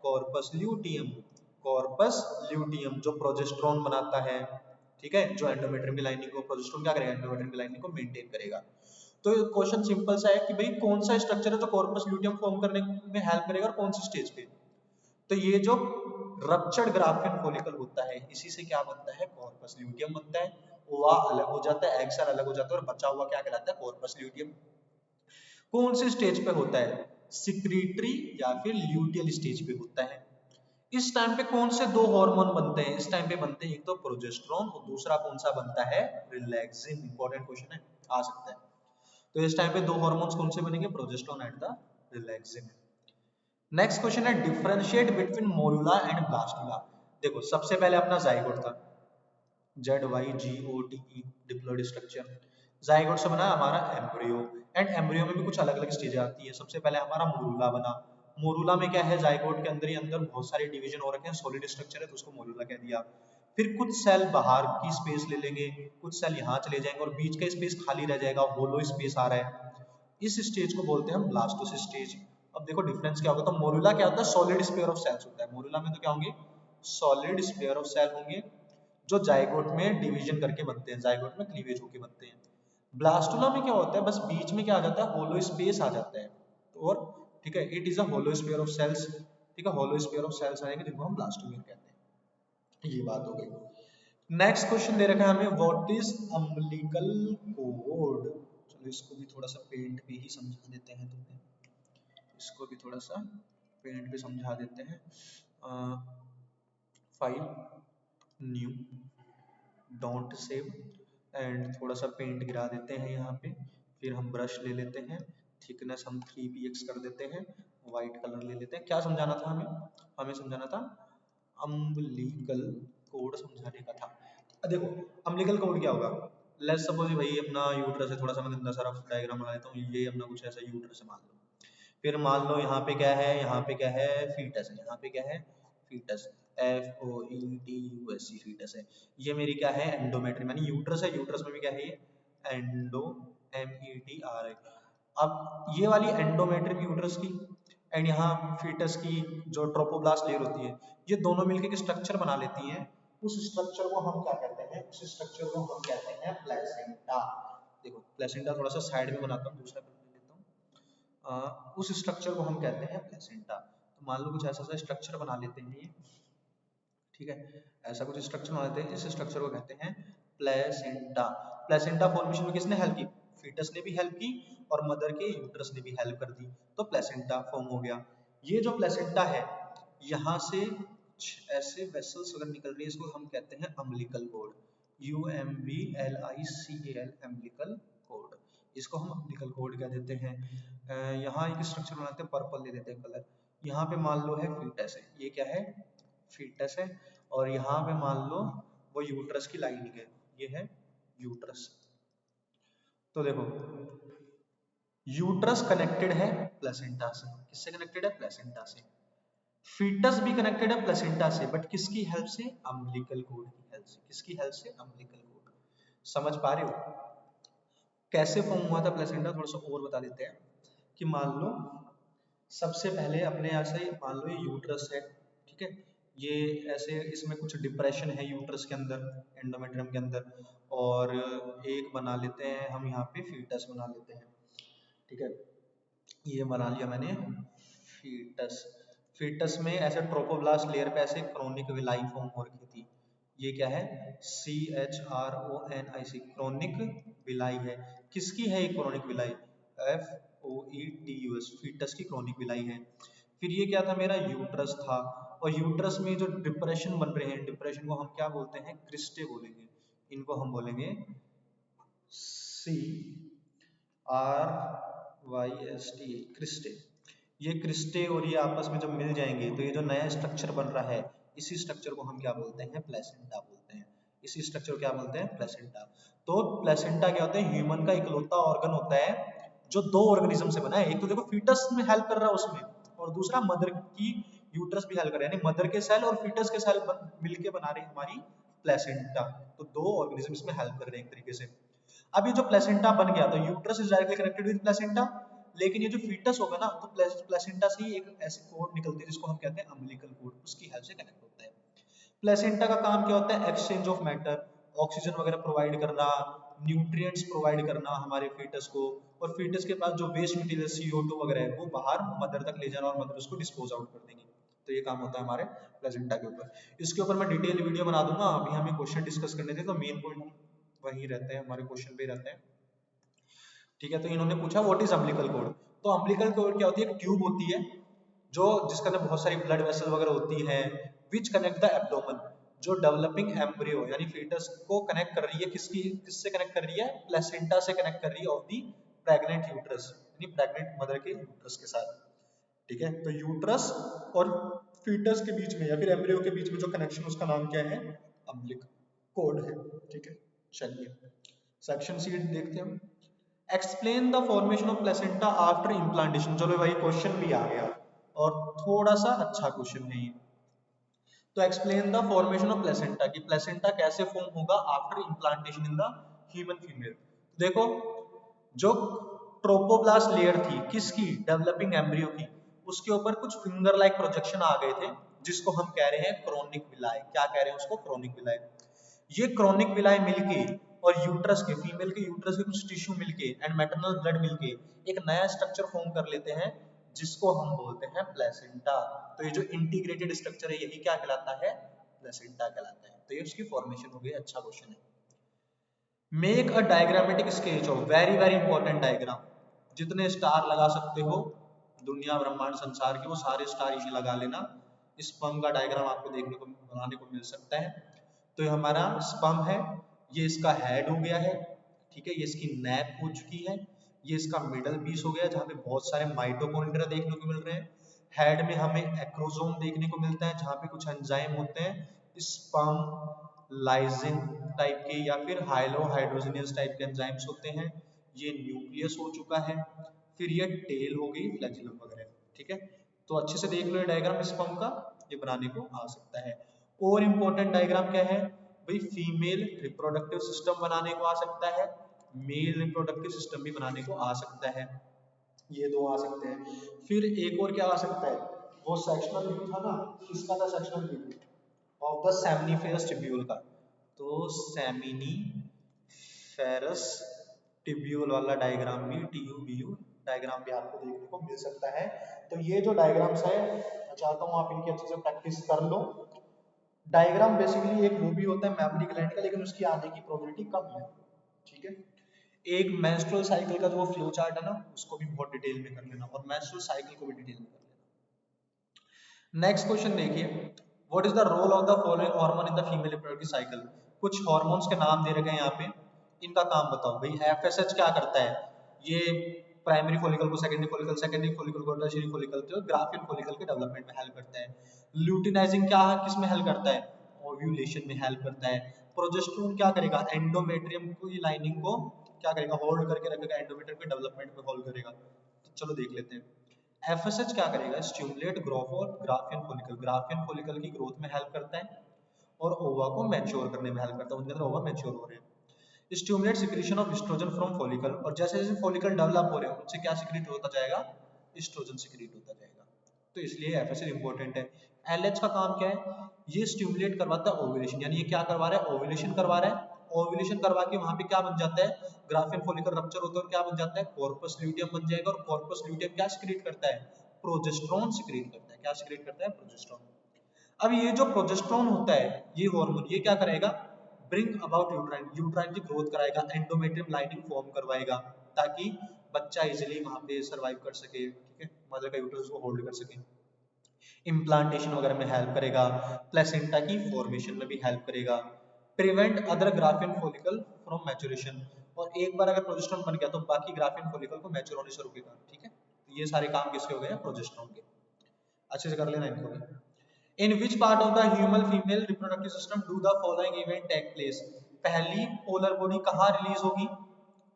[SPEAKER 1] कॉर्पस ल्यूटियम। कॉर्पस ल्यूटियम जो प्रोजेस्टेरोन बनाता है, ठीक है, जो एंडोमेट्रियम की लाइनिंग को, प्रोजेस्टेरोन क्या करेगा, एंडोमेट्रियम की लाइनिंग को मेंटेन करेगा। तो क्वेश्चन सिंपल सा है कि भाई कौन सा स्ट्रक्चर है जो कॉर्पस ल्यूटियम फॉर्म करने में हेल्प करेगा और कौन सी स्टेज पे। तो ये जो रप्चर्ड ग्राफियन फॉलिकल होता है इसी से क्या बनता है, कॉर्पस ल्यूटियम बनता है। ओवा अलग हो जाता है, एक्सल अलग हो जाता है और बचा हुआ क्या कहलाता है, कॉर्पस ल्यूटियम। कौन सी स्टेज पे होता है, सिक्रीटरी या फिर ल्यूटियल स्टेज पे होता है। इस टाइम पे कौन से दो हार्मोन बनते हैं, इस टाइम पे बनते हैं एक तो प्रोजेस्टेरोन और दूसरा कौन सा बनता है, रिलैक्सिन। इंपॉर्टेंट क्वेश्चन है, आ सकता है। तो इस टाइम पे दो हार्मोन्स कौन से बनेंगे, progesterone and the relaxin. Next question है, differentiate between morula and blastula. देखो सबसे पहले अपना जाइगोट था, ZYGOTE डिप्लॉइड स्ट्रक्चर, जाइगोट से बना हमारा एम्ब्रियो, एंड एम्ब्रियो में भी कुछ अलग अलग स्टेज आती है। सबसे पहले हमारा मोरुला बना, मोरुला में क्या है, जाइगोट के अंदर ही अंदर बहुत सारे डिवीजन हो रखे हैं, सॉलिड स्ट्रक्चर है तो उसको मोरुला कह दिया। फिर कुछ सेल बाहर की स्पेस ले लेंगे, कुछ सेल यहाँ चले जाएंगे और बीच का स्पेस खाली रह जाएगा, होलो स्पेस आ रहा है, इस स्टेज को बोलते हैं हम ब्लास्टोसिस स्टेज। अब देखो डिफरेंस क्या होगा, तो मोरुला क्या होता है, सॉलिड स्पेयर ऑफ सेल्स होता है, मोरुला में तो क्या होंगे, सॉलिड स्पेयर ऑफ सेल होंगे जो जाइगोट में डिवीजन करके बनते हैं, जाइगोट में क्लीवेज होके बनते हैं। ब्लास्टुला में क्या होता है, बस बीच में क्या आ जाता है, होलो स्पेस आ जाता है, और ठीक है, it is a hollow sphere of cells, ठीक है, होलो स्पेयर ऑफ सेल्स आएंगे जिनको हम ब्लास्टोमियर कहते हैं। ये बात हो गई। नेक्स्ट क्वेश्चन दे रखा है हमें, व्हाट इज अम्बिलिकल कोड। चलो इसको भी थोड़ा सा पेंट पे ही समझा देते हैं, तुम्हें इसको भी थोड़ा सा पेंट पे समझा देते हैं। File new don't save and थोड़ा सा पेंट गिरा देते हैं यहाँ पे। फिर हम ब्रश ले लेते हैं, थिकनेस हम 3px कर देते हैं, वाइट कलर ले लेते हैं। क्या समझाना था हमें, हमें समझाना था अम्बिलिकल कोड समझाने का था। देखो अम्बिलिकल कोड क्या होगा, लेट्स सपोज भाई अपना यूट्रस है, थोड़ा सा मैं गंदा सा रफ डायग्राम बना देता हूँ, ये अपना कुछ ऐसा यूट्रस है मान लो। फिर मान लो यहाँ पे क्या है, यहाँ पे क्या है, फीटस है, यहाँ पे क्या है, फीटस, FOETUS फीटस है। ये मेरी क्या है, एंडोमेट्रियम यानी यूट्रस है, यूट्रस में भी क्या है, ये एंडो METRI। अब ये वाली एंडोमेट्रियम यूट्रस की एंड यहाँ फीटस की जो ट्रोपोब्लास्ट लेयर होती है, ये दोनों मिलकर एक स्ट्रक्चर बना लेती हैं। उस स्ट्रक्चर को हम क्या कहते हैं, उस स्ट्रक्चर को हम कहते हैं प्लेसेंटा। देखो प्लेसेंटा थोड़ा सा साइड में बनाता हूँ, दूसरा कर लेता हूँ। उस स्ट्रक्चर को हम कहते हैं प्लेसेंटा। तो मान लो कुछ ऐसा सा स्ट्रक्चर बना लेते हैं ये, ठीक है, ऐसा कुछ स्ट्रक्चर बना लेते हैं, इस स्ट्रक्चर को कहते हैं प्लेसेंटा। प्लेसेंटा फॉर्मेशन में किसने हेल्प की, फीटस ने भी हेल्प की और मदर के यूट्रस ने भी हेल्प कर दी, तो प्लेसेंटा फॉर्म हो गया। ये जो प्लेसेंटा है, यहाँ से ऐसे वेसल्स अगर निकल रही है, इसको हम कहते हैं umbilical cord, UMBLICAL umbilical cord, इसको हम अम्बिलिकल कोड कह देते हैं। यहाँ एक स्ट्रक्चर बनाते हैं, पर्पल ले लेते हैं कलर, यहाँ पे मान लो है फीटस है, ये क्या है, फीटस है, और यहाँ पे मान लो वो यूट्रस की लाइनिंग है, ये है यूट्रस। तो देखो यूट्रस कनेक्टेड है प्लेसेंटा से, किससे कनेक्टेड है, प्लेसेंटा से। फीटस भी कनेक्टेड है प्लेसेंटा से, बट किसकी हेल्प से, अम्बिलिकल कोड की हेल्प से। किसकी हेल्प से, अम्बिलिकल कोड। समझ पा रहे हो कैसे फॉर्म हुआ था प्लेसेंटा, थोड़ा सा और बता देते हैं। कि मान लो सबसे पहले अपने यहाँ से मान लो ये यूट्रस है, ठीक है, ये ऐसे इसमें कुछ डिप्रेशन है यूट्रस के अंदर, एंडोमेट्रियम के अंदर, और एक बना लेते हैं हम यहाँ पे फीटस बना लेते हैं, ठीक है, ये बना लिया मैंने फीटस। फीटस में ऐसे ट्रोपोब्लास्ट लेयर पे ऐसे क्रोनिक विलाई फॉर्म हो रखी थी, ये क्या है, CHRONIC, क्रोनिक विलाई है। किसकी है ये क्रोनिक विलाई, FOETUS, फीटस की क्रोनिक विलाई है। फिर ये क्या था, मेरा यूट्रस था, और यूट्रस में जो डिप्रेशन बन रहे हैं, डिप्रेशन को हम क्या बोलते हैं, क्रिस्टे बोलेंगे, इनको हम बोलेंगे CRYST, क्रिस्टे। ये क्रिस्टे और ये आपस में जब मिल जाएंगे तो ये जो नया स्ट्रक्चर बन रहा है, इसी स्ट्रक्चर को हम क्या बोलते हैं, प्लेसेंटा बोलते हैं। इसी स्ट्रक्चर को क्या बोलते हैं, प्लेसेंटा। तो प्लेसेंटा क्या होता है, ह्यूमन का इकलौता ऑर्गन होता है जो दो ऑर्गेनिज्म से बना है। एक तो देखो फीटस में हेल्प कर रहा है उसमें, और दूसरा मदर की यूट्रस भी हेल्प कर रहा है, यानी मदर के सेल और फीटस के सेल मिलके बना रहे हैं हमारी प्लेसेंटा। तो दो ऑर्गेनिज्म इसमें हेल्प कर रहे हैं एक तरीके से। अब ये जो प्लेसेंटा बन गया तो uterus is directly connected with placenta, लेकिन ये जो फीटस होगा ना तो प्लेसेंटा से ही एक ऐसी कोड निकलती है जिसको हम कहते हैं अम्बिलिकल कोड, उसकी हेल्प से कनेक्ट होता है। प्लेसेंटा का काम क्या होता है, एक्सचेंज ऑफ मैटर, ऑक्सीजन वगैरह प्रोवाइड करना, न्यूट्रिएंट्स प्रोवाइड करना हमारे फीटस को, और फीटस के पास जो वेस्ट मटेरियल CO2 वगैरह है वो बाहर मदर तक ले जाना और मदर उसको डिस्पोज आउट कर देंगे। तो ये काम होता है हमारे प्लेसेंटा के ऊपर। इसके ऊपर मैं डिटेल वीडियो बना दूंगा, अभी हमें क्वेश्चन डिस्कस करने थे तो मेन पॉइंट हम वहीं रहते हैं, हमारे क्वेश्चन पे ही रहते हैं, ठीक है। तो इन्होंने पूछा व्हाट इज अम्बिलिकल कोड। तो अम्बिलिकल कोड क्या होती है, एक ट्यूब होती है जो जिसके अंदर बहुत सारी ब्लड वेसल वगैरह होती है, विच कनेक्ट द एब्डोमेन, जो डेवलपिंग एम्ब्रियो यानी फीटस को कनेक्ट कर रही है, किससे कनेक्ट कर रही है, प्लेसेंटा से कनेक्ट कर रही है ऑफ दी प्रेग्नेंट यूट्रस, यानी प्रेग्नेंट मदर के यूट्रस के साथ, ठीक है। तो यूट्रस और फीटस के बीच में या फिर एम्ब्रियो के बीच में जो कनेक्शन, उसका नाम क्या है, अम्बिलिकल कोड है, ठीक है। चलिए सेक्शन सी देखते हैं हम। Explain the formation of placenta after implantation. चलो भाई क्वेश्चन भी आ गया और थोड़ा सा अच्छा क्वेश्चन है ये। तो explain the formation of placenta, कि प्लेसेंटा कैसे फॉर्म होगा after implantation in the human female. देखो जो ट्रोपोब्लास्ट लेयर थी किसकी, डेवलपिंग एम्ब्रियो की, उसके ऊपर कुछ फिंगर लाइक प्रोजेक्शन आ गए थे जिसको हम कह रहे हैं क्रोनिक विलाई। क्या कह रहे हैं उसको, क्रोनिक विलाई। ये क्रोनिक विलाई मिलके और यूट्रस के, फीमेल के यूट्रस के कुछ टिश्यू मिलके एंड मैटरनल ब्लड मिलके एक नया स्ट्रक्चर फॉर्म कर लेते हैं जिसको हम बोलते हैं प्लेसेंटा। तो ये जो इंटीग्रेटेड स्ट्रक्चर है यही क्या कहलाता है, प्लेसेंटा कहलाता है। तो ये उसकी फॉर्मेशन हो गई, अच्छा क्वेश्चन है। Make a diagrammatic sketch of, very very important diagram, जितने स्टार लगा सकते हो दुनिया ब्रह्मांड संसार के वो सारे स्टार ये लगा लेना। स्पर्म का डायग्राम आपको देखने को बनाने को मिल सकता है। तो ये हमारा स्पर्म है, ये इसका हेड हो गया है, ठीक है, ये इसकी नेक हो चुकी है, ये इसका मिडल पीस हो गया जहाँ पे बहुत सारे माइटोकॉन्ड्रिया देखने को मिल रहे हैं। हेड में हमें एक्रोसोम देखने को मिलता है जहाँ पे कुछ एंजाइम होते हैं स्पर्म लाइजिन टाइप के या फिर हाइलो हाइड्रोजनियस टाइप के एंजाइम्स होते हैं। ये न्यूक्लियस हो चुका है, फिर ये टेल हो गई, फ्लैजिलम वगैरह, ठीक है। तो अच्छे से देख लो ये डायग्राम स्पर्म का, ये बनाने को आ सकता है। और इम्पोर्टेंट डायग्राम क्या है भाई, फीमेल रिप्रोडक्टिव सिस्टम बनाने को आ सकता है, मेल रिप्रोडक्टिव सिस्टम भी बनाने को आ सकता है, ये दो आ सकते हैं। फिर एक और क्या आ सकता है, वो सेक्शनल व्यू था ना, किसका था sectional view, of the seminiferous tubule का। तो सेमिनिफेरस टिब्यूल वाला डायग्राम भी, TUBU डायग्राम भी आपको देखने को मिल सकता है। तो ये जो डायग्राम्स है मैं चाहता हूँ आप इनकी अच्छे से प्रैक्टिस कर लो। डायग्राम बेसिकली एक वो भी होता है मेमोरी ग्लैंड का, लेकिन उसकी आने की प्रोबेबिलिटी कम है, ठीक है। एक मेंस्ट्रुअल साइकिल का जो फ्लो चार्ट है ना उसको भी बहुत डिटेल में कर लेना, और मेंस्ट्रुअल साइकिल को भी डिटेल में कर लेना। नेक्स्ट क्वेश्चन देखिए, what is the role of the following hormone in the female reproductive cycle. कुछ हार्मोन्स के नाम दे रखे हैं यहाँ पे, इनका काम बताओ भाई। FSH क्या करता है, ये प्राइमरी फॉलिकल को सेकेंडरी फॉलिकल को टर्शियरी फॉलिकल, तो ग्राफियन फॉलिकल के डेवलपमेंट में हेल्प करता है। ल्यूटिनाइजिंग क्या है, किस में हेल्प करता है, ओव्यूलेशन में हेल्प करता है। प्रोजेस्टेरोन क्या करेगा, एंडोमेट्रियम की लाइनिंग को क्या करेगा, होल्ड करके रखेगा, एंडोमेट्रियम के डेवलपमेंट में होल्ड करेगा। तो चलो देख लेते हैं। एफएसएच क्या करेगा, stimulate growth of Graafian follicle, Graafian follicle की ग्रोथ में हेल्प करता है और ओवा को मैच्योर करने में हेल्प करता है, उनके अंदर ओवा मैच्योर हो रहे हैं। Stimulate secretion of oestrogen from follicle, और जैसे जैसे फॉलिकल डेवलप हो रहे हैं उनसे क्या सिक्रीट होता जाएगा, एस्ट्रोजन सिक्रीट होता जाएगा। तो इसलिए एफएसएच इंपॉर्टेंट है। एलएच का काम क्या है, ये स्टिमुलेट करवाता है ओव्यूलेशन, यानी ये क्या करवा रहा है, ओव्यूलेशन करवा रहा है। ओव्यूलेशन करवा के वहां पे क्या बन जाता है, ग्राफियन फॉलिकल रप्चर होता है और क्या बन जाता है, कॉर्पस ल्यूटियम बन जाएगा। और कॉर्पस ल्यूटियम क्या सिक्रीट करता है, प्रोजेस्टेरोन सिक्रीट करता है। क्या सिक्रीट करता है, प्रोजेस्टेरोन। अब ये जो प्रोजेस्टेरोन होता है, ये हार्मोन, ये क्या करेगा, ब्रिंग अबाउट यूट्राइन, यूट्राइन की ग्रोथ कराएगा, एंडोमेट्रियम लाइनिंग फॉर्म करवाएगा ताकि बच्चा इजीली वहां पे सर्वाइव कर सके, ठीक है, मदर का यूट्रस को होल्ड कर सके। इम्प्लांटेशन वगैरह में हेल्प करेगा, प्लेसेंटा की फॉर्मेशन में भी हेल्प करेगा। Prevent other Graafian follicle from maturation, और एक बार अगर प्रोजेस्टेरोन बन गया तो बाकी ग्राफियन फॉलिकल को मैच्योर होने से रोकेगा, ठीक है। तो ये सारे काम किसके हो गए, प्रोजेस्टेरोन के। अच्छे से कर लेना इनको भी। In which part of the human female reproductive system do the following event take place? पहली पोलर बॉडी कहाँ रिलीज होगी,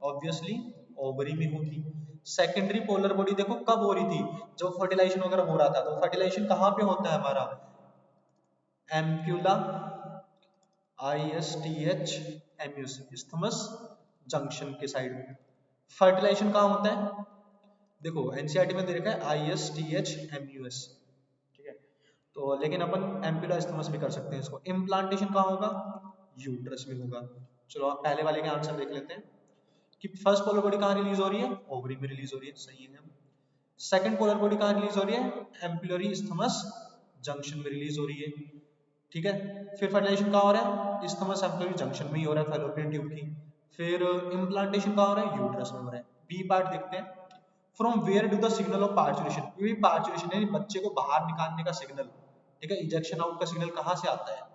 [SPEAKER 1] ऑब्वियसली ओवरी में होगी। सेकेंडरी पोलर बॉडी देखो कब हो रही थी, जब फर्टिलाइजेशन वगैरह हो रहा था। तो फर्टिलाइजेशन कहाँ पे होता है हमारा, एम्प्यूला, ISTH, एम्यूस, इस्थमस जंक्शन के साइड में। फर्टिलाइजेशन कहाँ होता है, देखो एनसीईआरटी में दे रखा है ISTH MUS, ठीक है। तो लेकिन अपन एम्प्यूला इस्थमस भी कर सकते हैं इसको। इम्प्लांटेशन कहाँ होगा, यूट्रस में होगा। चलो आप पहले वाले के आंसर देख लेते हैं कि फर्स्ट पोलर बॉडी कहाँ रिलीज हो रही है, ओवरी में रिलीज हो रही है, सही है। सेकंड पोलर बॉडी कहाँ रिलीज हो रही है, एम्प्यूलरी इस्थमस जंक्शन में रिलीज हो रही है, ठीक है। फिर फर्टिलाइजेशन कहाँ हो रहा है, इस्थमस एम्प्यूलरी जंक्शन में ही हो रहा है फैलोपियन ट्यूब की। फिर इम्प्लांटेशन कहाँ हो रहा है, यूट्रस में हो रहा है। बी पार्ट देखते हैं, from where do the signal of parturition, ये पार्चुरेशन यानी बच्चे को बाहर निकालने का सिग्नल, ठीक है, इजेक्शन आउट का सिग्नल कहाँ से आता है।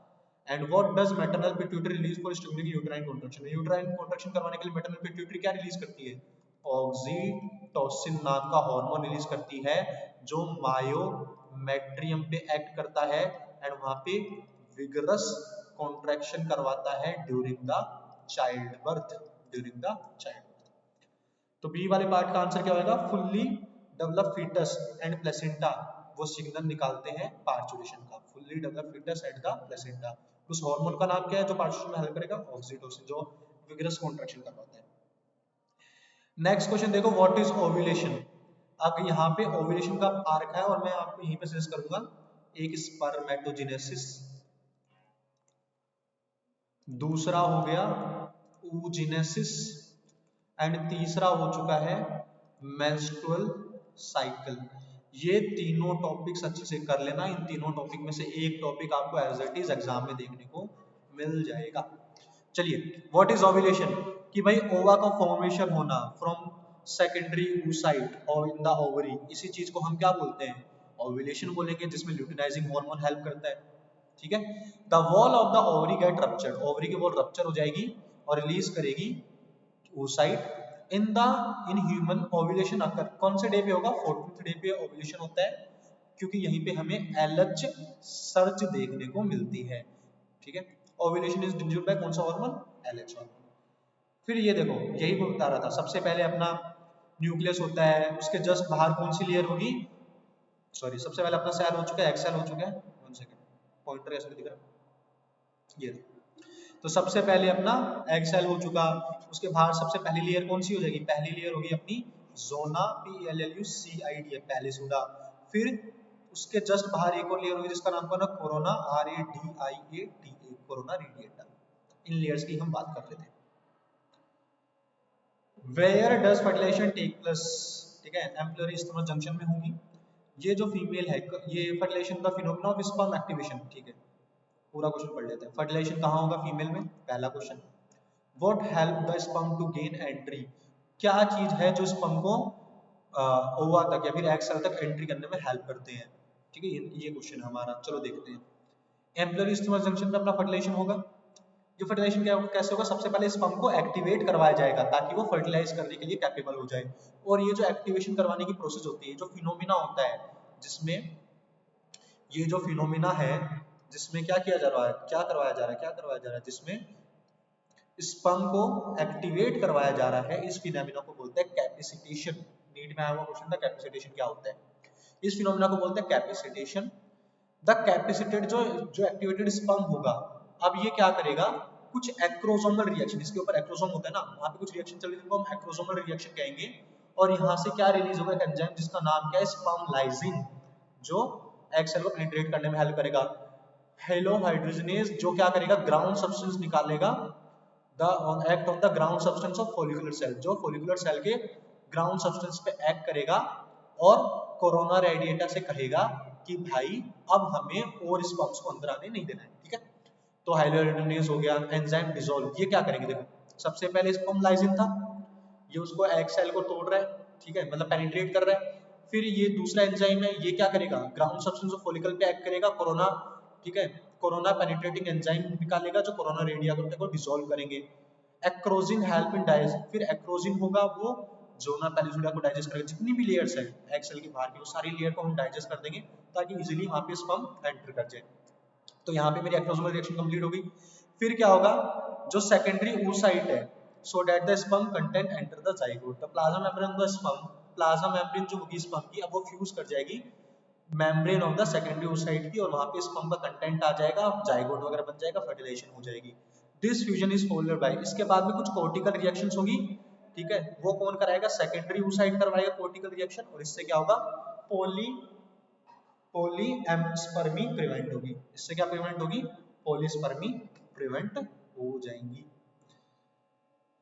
[SPEAKER 1] And what does maternal pituitary release for stimulating uterine contraction, uterine contraction करवाने के लिए मैटरनल पिट्यूटरी क्या रिलीज करती है, ऑक्सीटोसिन नाम का हार्मोन रिलीज करती है जो मायोमेट्रियम पे एक्ट करता है एंड वहां पे विगरस कॉन्ट्रैक्शन करवाता है during the child birth, during the child. तो बी वाले पार्ट का आंसर क्या होगा, fully develop foetus and placenta वो सिग्नल निकालते हैं पार्चुरेशन का, fully develop foetus and the placenta. उस हार्मोन का नाम क्या है जो पार्चुरेशन में हेल्प करेगा, ऑक्सीटोसिन, जो विगरस कॉन्ट्रैक्शन करवाता है। नेक्स्ट क्वेश्चन देखो, व्हाट इज ओव्यूलेशन। अब यहाँ पे ओव्यूलेशन का आर्क है और मैं आपको यहीं पे सजेस्ट करूंगा, एक स्पर्मेटोजेनेसिस, दूसरा हो गया oogenesis एंड तीसरा हो चुका है मेंस्ट्रुअल साइकिल। ये तीनों टॉपिक्स अच्छे से कर लेना, इन तीनों टॉपिक में से एक टॉपिक आपको एज इट इज एग्जाम में देखने को मिल जाएगा। चलिए, व्हाट इज ओव्यूलेशन, कि भाई ओवा का फॉर्मेशन होना फ्रॉम सेकेंडरी oocyte और इन द ओवरी, इसी चीज को हम क्या बोलते हैं, ओव्यूलेशन बोलेंगे, जिसमें ल्यूटिनाइजिंग हार्मोन हेल्प करता है, ठीक है। The wall of the ovary get ruptured, ovary की वॉल रप्चर हो जाएगी और रिलीज करेगी oocyte in the in human ovulation occur, कौन से डे पे होगा, 14th डे पे ओव्यूलेशन होता है, क्योंकि यहीं पे हमें LH सर्ज देखने को मिलती है, ठीक है। ओव्यूलेशन इज इंड्यूस्ड बाय कौन सा हार्मोन, LH हार्मोन। फिर ये देखो, यही मैं बता रहा था, सबसे पहले अपना न्यूक्लियस होता है, उसके जस्ट बाहर कौन सी लेयर होगी, सॉरी सबसे पहले अपना सेल हो चुका है, एक्सेल हो चुका है, 1 सेकंड, पॉइंटर ऐसे दिख रहा है ये। तो सबसे पहले अपना एग सेल हो चुका, उसके बाहर सबसे पहली लेयर कौन सी हो जाएगी, पहली लेयर होगी अपनी जोना, PLLUCID, पहले सूडा। फिर उसके जस्ट बाहर एक और लेयर होगी जिसका नाम होगा कोरोना, RADIATA, कोरोना रेडिएटा। इन लेयर्स की हम बात कर रहे थे। Where does fertilisation take place, ठीक है, एम्प्लरी इस्थमस जंक्शन में होगी। ये जो फीमेल है, ये फर्टिलाइजेशन का फिनोमेना ऑफ स्पर्म एक्टिवेशन, ठीक है। पूरा क्वेश्चन पढ़ लेते हैं, फर्टिलाइजेशन कहाँ होगा फीमेल में, पहला क्वेश्चन। What help the sperm to gain entry, क्या चीज है जो स्पर्म को ओवा तक या फिर एग सेल तक एंट्री करने में हेल्प करते हैं, ठीक है। ये क्वेश्चन है हमारा, चलो देखते हैं। एम्प्लरी इस्थमस जंक्शन पे अपना फर्टिलाइजेशन होगा, ये फर्टिलाइजेशन क्या कैसे होगा, सबसे पहले स्पर्म को एक्टिवेट करवाया जाएगा ताकि वो फर्टिलाइज करने के लिए कैपेबल हो जाए। और ये जो एक्टिवेशन करवाने की प्रोसेस होती है, जो फिनोमिना होता है जिसमें ये जो फिनोमिना है जिसमें क्या किया जा रहा है, क्या करवाया जा रहा है जिसमें स्पर्म को एक्टिवेट करवाया जा रहा है, इस फिनोमिना को बोलते हैं कैपेसिटेशन। नीट में आया हुआ क्वेश्चन था कैपेसिटेशन क्या होता है, इस फिनोमिना को बोलते हैं कैपेसिटेशन। द कैपेसिटेड जो जो एक्टिवेटेड स्पर्म होगा, अब ये क्या करेगा, कुछ एक्रोसोमल रिएक्शन, इसके ऊपर एक्रोसोम होता है ना, वहां पे कुछ रिएक्शन चल रही है जिनको हम एक्रोसोमल रिएक्शन कहेंगे। और यहाँ से क्या रिलीज होगा, एक एंजाइम जिसका नाम क्या है, स्पर्म लाइसिन, जो एग सेल को पेनिट्रेट करने में हेल्प करेगा। हेलो हाइड्रोजनेज जो क्या करेगा, ग्राउंड सब्सटेंस निकालेगा, the act of the ground substance of follicular cell, जो फोलिकुलर सेल के ग्राउंड सब्सटेंस पे एक्ट करेगा और कोरोना रेडिएटा से कहेगा कि भाई अब हमें और स्पर्म्स को अंदर आने नहीं देना है, ठीक है। तो हाइड्रोजनेज हो गया, एंजाइम डिसॉल्व, ये क्या करेंगे, देखो सबसे पहले स्पर्म लाइसिन था, ये उसको एग सेल को तोड़ रहा है, ठीक है, मतलब पेनिट्रेट कर रहा है। फिर ये दूसरा एंजाइम है, ये क्या करेगा, ग्राउंड सब्सटेंस ऑफ फॉलिकल पे एक्ट करेगा, कोरोना, ठीक है, कोरोना पेनिट्रेटिंग एंजाइम निकालेगा जो कोरोना रेडिएटा को डिसॉल्व करेंगे। एक्रोजिन हेल्प इन डाइजेस्ट, फिर एक्रोजिन होगा वो जोना पेनिसुला को डाइजेस्ट करेगा, जितनी भी लेयर्स है एग सेल के बाहर की वो सारी लेयर को हम डाइजेस्ट कर देंगे ताकि इजीली वहां पे स्पर्म एंटर कर जाए। तो यहाँ पे मेरी एक्रोसोमल रिएक्शन कंप्लीट हो गई। फिर क्या होगा, जो सेकेंडरी oocyte है, so that the sperm content enter the zygote, the plasma membrane of the sperm, plasma membrane जो होगी स्पर्म की, अब वो फ्यूज कर जाएगी membrane of the secondary oocyte की, और वहां पे स्पर्म का कंटेंट आ जाएगा, जाइगोट वगैरह बन जाएगा, फर्टिलाइजेशन हो जाएगी। This fusion is followed by, इसके बाद में कुछ कॉर्टिकल रिएक्शंस होगी, ठीक है, वो कौन कराएगा, सेकेंडरी oocyte करवाएगा कॉर्टिकल रिएक्शन, और इससे क्या होगा, पॉली पॉलीएम्सपर्मी प्रिवेंट होगी, इससे क्या प्रिवेंट होगी, पॉलीस्पर्मी प्रिवेंट हो जाएंगी।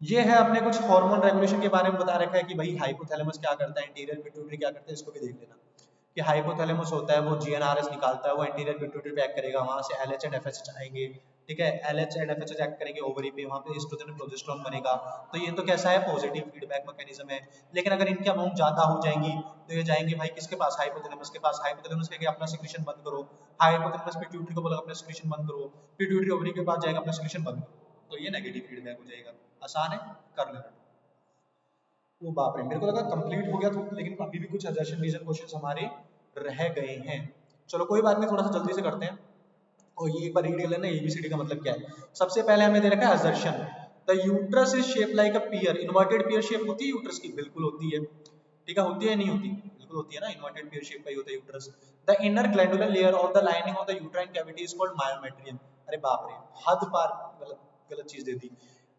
[SPEAKER 1] ये है अपने कुछ हार्मोन रेगुलेशन के बारे में बता रखा है कि भाई हाइपोथैलेमस क्या करता है, एंटीरियर पिट्यूटरी क्या करता है, इसको भी देख लेना कि हाइपोथैलेमस होता है वो जीएनआरएस निकालता है, वो एंटीरियर पिट्यूटरी पे एक्ट करेगा, वहां से एलएच एंड एफएसएच आएंगे, ठीक है, एलएच एंड एफएसएच एक्ट करेंगे ओवरी पे, वहां पे एस्ट्रोजन और प्रोजेस्टेरोन बनेगा। तो ये तो कैसा है, पॉजिटिव फीडबैक मैकेनिज्म है। लेकिन अगर इनकी अमाउंट ज्यादा हो जाएंगी तो ये जाएंगे भाई किसके पास, हाइपोथैलेमस के पास, हाइपोथैलेमस कहेगा अपना सिक्रीशन बंद करो, हाइपोथैलेमस पिट्यूटरी को बोलेगा अपना सिक्रीशन बंद करो, पिट्यूटरी ओवरी के पास जाएगा अपना सिक्रीशन बंद करो, तो ये नेगेटिव फीडबैक हो जाएगा। आसान है, कर लेना। वो बाप रे, मेरे को लगा कंप्लीट हो गया तो, लेकिन अभी भी कुछ असर्शन रीजन क्वेश्चंस हमारे रह गए हैं। चलो कोई बात नहीं, थोड़ा सा जल्दी से करते हैं। और ये एक बार रीड कर लेना एबीसीडी का मतलब क्या है। सबसे पहले हमें दे रखा है assertion, the uterus is shape like a peer, inverted peer shape होती है यूट्रस की, बिल्कुल होती है, ठीक है, होती है नहीं होती, बिल्कुल होती है ना, इन्वर्टेड पीयर शेप का ही होता है uterus. The inner glandular layer of the lining of the uterine cavity is called myometrium. अरे बाप रे, हद पार गलत गलत चीज दे दी।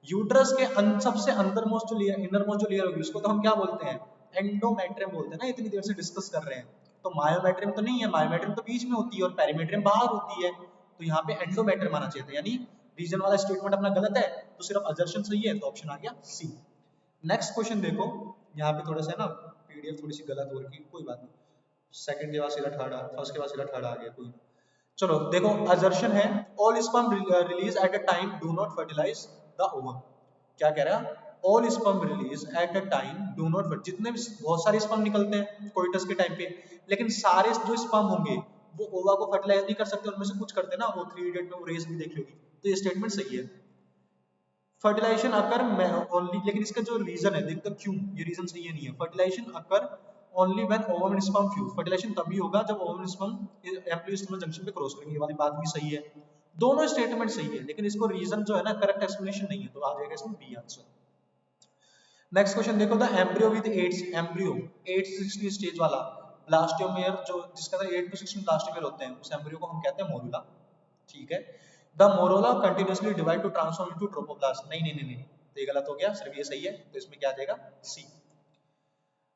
[SPEAKER 1] यूट्रस के सबसे अंदर मोस्ट जो लेयर, इनर मोस्ट जो लेयर होगी उसको तो हम क्या बोलते हैं, एंडोमेट्रियम बोलते हैं ना, इतनी देर से डिस्कस कर रहे हैं। तो मायोमेट्रियम तो नहीं है, मायोमेट्रियम तो बीच में होती है और पेरीमेट्रियम बाहर होती है, तो यहाँ पे एंडोमेट्रियम आना चाहिए था, यानी रीजन वाला स्टेटमेंट अपना गलत है, तो सिर्फ असर्शन सही है, तो ऑप्शन आ गया सी। नेक्स्ट क्वेश्चन देखो, यहाँ पे थोड़ा सा ना पीडीएफ थोड़ी सी गलत हो रही, कोई बात नहीं, सेकंड के बाद सीधा थर्ड, फर्स्ट के बाद सीधा थर्ड आ गया, कोई ना। चलो देखो, असर्शन है all sperm release at a time do not fertilise the ovum. क्या कह रहा है, all sperm release at a time do not fertilise, जितने भी बहुत सारे स्पर्म निकलते हैं कोइटस के टाइम पे, लेकिन सारे जो स्पर्म होंगे वो ओवा को फर्टिलाइज नहीं कर सकते, उनमें से कुछ करते ना, वो 3 इडियट में वो रेस भी देख लोगी, तो ये स्टेटमेंट सही है। फर्टिलाइजेशन अकर ओनली, लेकिन इसका जो रीजन है देखते क्यों, ये रीजन सही है नहीं है। Fertilisation occur only when ovum and sperm fuse, fertilisation तभी होगा जब ovum and sperm embryo sternal junction पे क्रॉस करेंगे, ये वाली बात भी सही है, दोनों स्टेटमेंट सही है, लेकिन इसको रीजन जो है ना करेक्ट एक्सप्लेनेशन नहीं है, तो आ जाएगा इसमें बी आंसर। नेक्स्ट क्वेश्चन देखो, द एम्ब्रियो विद 8 एम्ब्रियो 8 से 16 स्टेज वाला ब्लास्टोमेयर, जो जिसका 8 to 16 ब्लास्टोमेयर होते हैं, उस एम्ब्रियो को हम कहते हैं मोरुला, ठीक है। द मोरोला continuously divide two transform into ट्रोपोप्लास्ट, नहीं नहीं नहीं नहीं, तो ये गलत हो गया, सिर्फ ये सही है, तो इसमें क्या आ जाएगा, सी।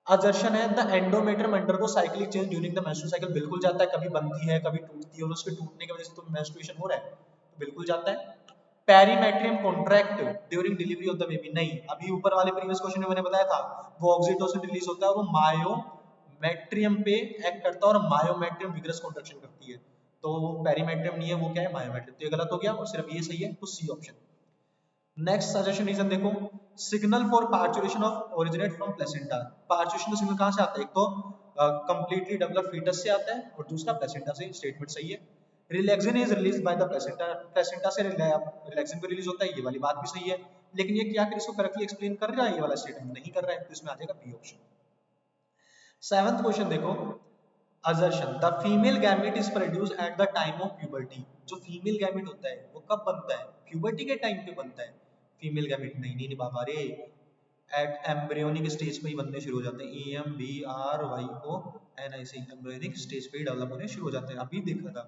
[SPEAKER 1] असर्शन है the endometrium undergo cyclic change during the menstrual cycle, बिल्कुल जाता है, कभी बनती है कभी टूटती है, और उसके टूटने की वजह से तो मेंस्ट्रुएशन हो रहा है, तो बिल्कुल जाता है। Perimetrium contract during delivery of the baby, नहीं, अभी ऊपर वाले प्रीवियस क्वेश्चन में मैंने बताया था, वो ऑक्सीटोसिन रिलीज होता है और वो मायोमेट्रियम पे एक्ट करता है, और मायोमेट्रियम विग्रस कॉन्ट्रैक्शन करती है, तो वो पेरीमेट्रियम नहीं है, वो क्या है, मायोमेट्रियम, तो ये गलत हो गया, और सिर्फ ये सही है, तो C option. Next suggestion reason देखो, signal for parturition of originate from placenta, parturition का सिग्नल कहां से आता है, एक तो कंप्लीटली डेवलप फीटस से आता है और दूसरा प्लेसेंटा से, स्टेटमेंट सही है। Relaxin is release by the placenta, placenta से रिलैक्सिन भी रिलीज होता है, ये वाली बात भी सही है, लेकिन ये क्या इसको करेक्टली एक्सप्लेन कर रहा है, ये वाला स्टेटमेंट नहीं कर रहा है, तो इसमें आ जाएगा बी ऑप्शन। सेवंथ क्वेश्चन देखो, assertion the female gamete is produced at the time of puberty, जो फीमेल गैमेट होता है वो कब बनता है, प्यूबर्टी के टाइम पे बनता है, फीमेल गैमेट नहीं बाबा रे, एट एम्ब्रियोनिक स्टेज पे ही बनने शुरू हो जाते हैं, EMBRYONIC एम्ब्रियोनिक स्टेज पे ही डेवलप होने शुरू हो जाते हैं, अभी देखा था।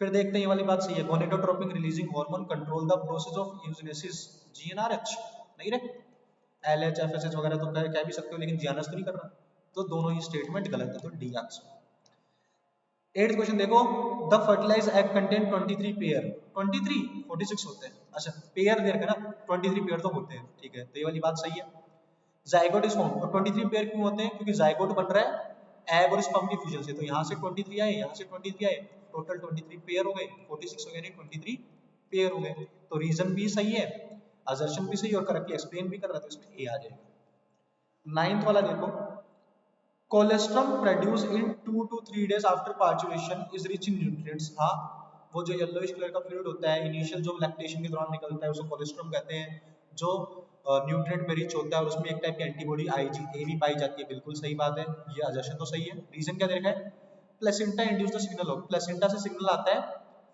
[SPEAKER 1] फिर देखते हैं ये वाली बात सही है, gonadotropin releasing hormone control the process of oogenesis, GnRH नहीं रे, LH FSH वगैरह तो कह भी सकते हो, लेकिन GnRH तो नहीं कर रहा, तो दोनों ही स्टेटमेंट गलत है, तो डी आंसर। 8th क्वेश्चन देखो, the fertilize egg contain 23 pair, 23 46 होते हैं, अच्छा पेयर दे रखा ना, 23 पेयर तो होते हैं, ठीक है, तो ये वाली बात सही है। जाइगोट इज फॉर्म, और 23 पेयर क्यों होते हैं, क्योंकि जाइगोट बन रहा है एग और स्पर्म के फ्यूजन से, तो यहाँ से 23 आए, यहाँ से 23 आए, टोटल 23 पेयर हो गए, 46 हो गए नहीं 23 पेयर हो गए, तो रीजन भी सही है, असर्शन भी सही और करेक्टली एक्सप्लेन भी कर रहा है, तो इसमें ए आ जाएगा। 9th वाला देखो, colostrum produce in 2 to 3 days after parturition is rich in nutrients, हाँ वो जो येलोइश कलर का फ्लूइड होता है इनिशियल जो लैक्टेशन के दौरान निकलता है उसे कोलेस्ट्रम कहते हैं, जो न्यूट्रिएंट में रिच होता है और उसमें एक टाइप की एंटीबॉडी IgA भी पाई जाती है, बिल्कुल सही बात है, ये असर्शन तो सही है। रीजन क्या दे रखा है, प्लेसेंटा इंड्यूस द सिग्नल हो, प्लेसेंटा से सिग्नल आता है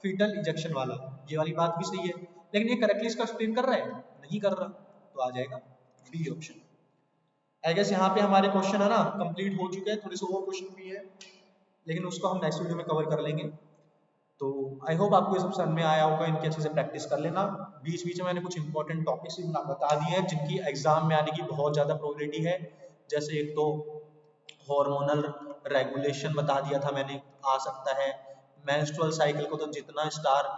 [SPEAKER 1] फीटल इजेक्शन वाला, ये वाली बात भी सही है, लेकिन ये करेक्टली इसका एक्सप्लेन कर रहा है, नहीं कर रहा, तो आ जाएगा बी ऑप्शन। आई गेस यहाँ पे हमारे क्वेश्चन है ना कंप्लीट हो चुके हैं, थोड़े से और क्वेश्चन भी है, लेकिन उसको हम नेक्स्ट वीडियो में कवर कर लेंगे। तो आई होप आपको ये सब समझ में आया होगा, इनकी अच्छे से प्रैक्टिस कर लेना। बीच बीच में मैंने कुछ इंपॉर्टेंट टॉपिक्स भी बता दिए हैं जिनकी एग्जाम में आने की बहुत ज़्यादा प्रोबेबिलिटी है, जैसे एक तो हार्मोनल रेगुलेशन बता दिया था मैंने, आ सकता है, मेंस्ट्रुअल साइकिल को तो जितना स्टार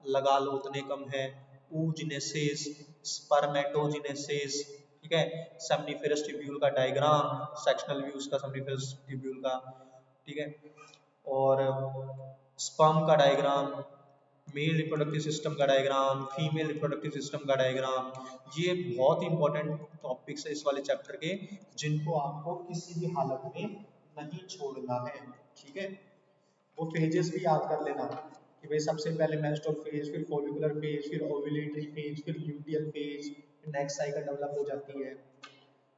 [SPEAKER 1] लगा लो उतने कम है, oogenesis, स्पर्मेटोजेनेसिस, ठीक है, सेमनीफेरस ट्यूब्यूल का डायग्राम, सेक्शनल व्यूज का सेमनीफेरस ट्यूब्यूल का, ठीक है, और स्पर्म का डायग्राम, मेल रिप्रोडक्टिव सिस्टम का डायग्राम, फीमेल रिप्रोडक्टिव सिस्टम का डायग्राम, ये बहुत ही इंपॉर्टेंट टॉपिक्स है इस वाले चैप्टर के, जिनको आपको किसी भी हालत में नहीं छोड़ना है, ठीक है। वो फेजेस भी याद कर लेना कि भाई सबसे पहले मेंस्ट्रुअल फेज, फिर फॉलिकुलर फेज, फिर ओव्यूलेटरी फेज, फिर ल्यूटियल फेज, फिर नेक्स्ट साइकिल डेवलप हो जाती है,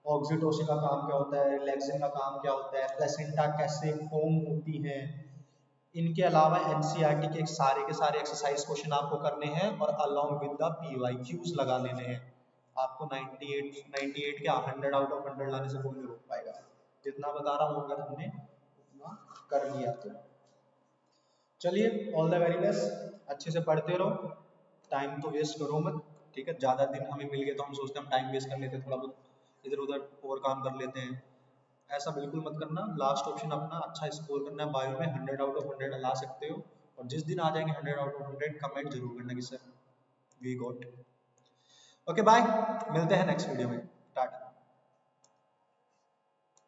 [SPEAKER 1] ऑक्सीटोसिन का काम क्या होता है, रिलैक्सिन का काम क्या होता है, प्लेसेंटा कैसे फॉर्म होती है। इनके अलावा एनसीईआरटी के सारे एक्सरसाइज क्वेश्चन आपको करने हैं और अलोंग विद द पीवाईक्यूज लगा लेने हैं। आपको 98 क्या 100 आउट ऑफ 100 लाने से कोई नहीं रोक पाएगा, जितना बता रहा हूँ अगर हमने उतना कर लिया तो। चलिए ऑल द वेरी बेस्ट, अच्छे से पढ़ते रहो, टाइम तो वेस्ट करो मत, ठीक है, ज़्यादा दिन हमें मिल गए तो हम सोचते हैं हम टाइम वेस्ट कर लेते हैं, थोड़ा बहुत इधर उधर और काम कर लेते हैं, ऐसा बिल्कुल मत करना। लास्ट ऑप्शन अपना अच्छा स्कोर करना है, बायो में 100 आउट ऑफ 100 ला सकते हो, और जिस दिन आ जाएंगे 100 आउट ऑफ 100 कमेंट जरूर करना कि sir we got. Okay bye, मिलते हैं नेक्स्ट वीडियो में, टाटा।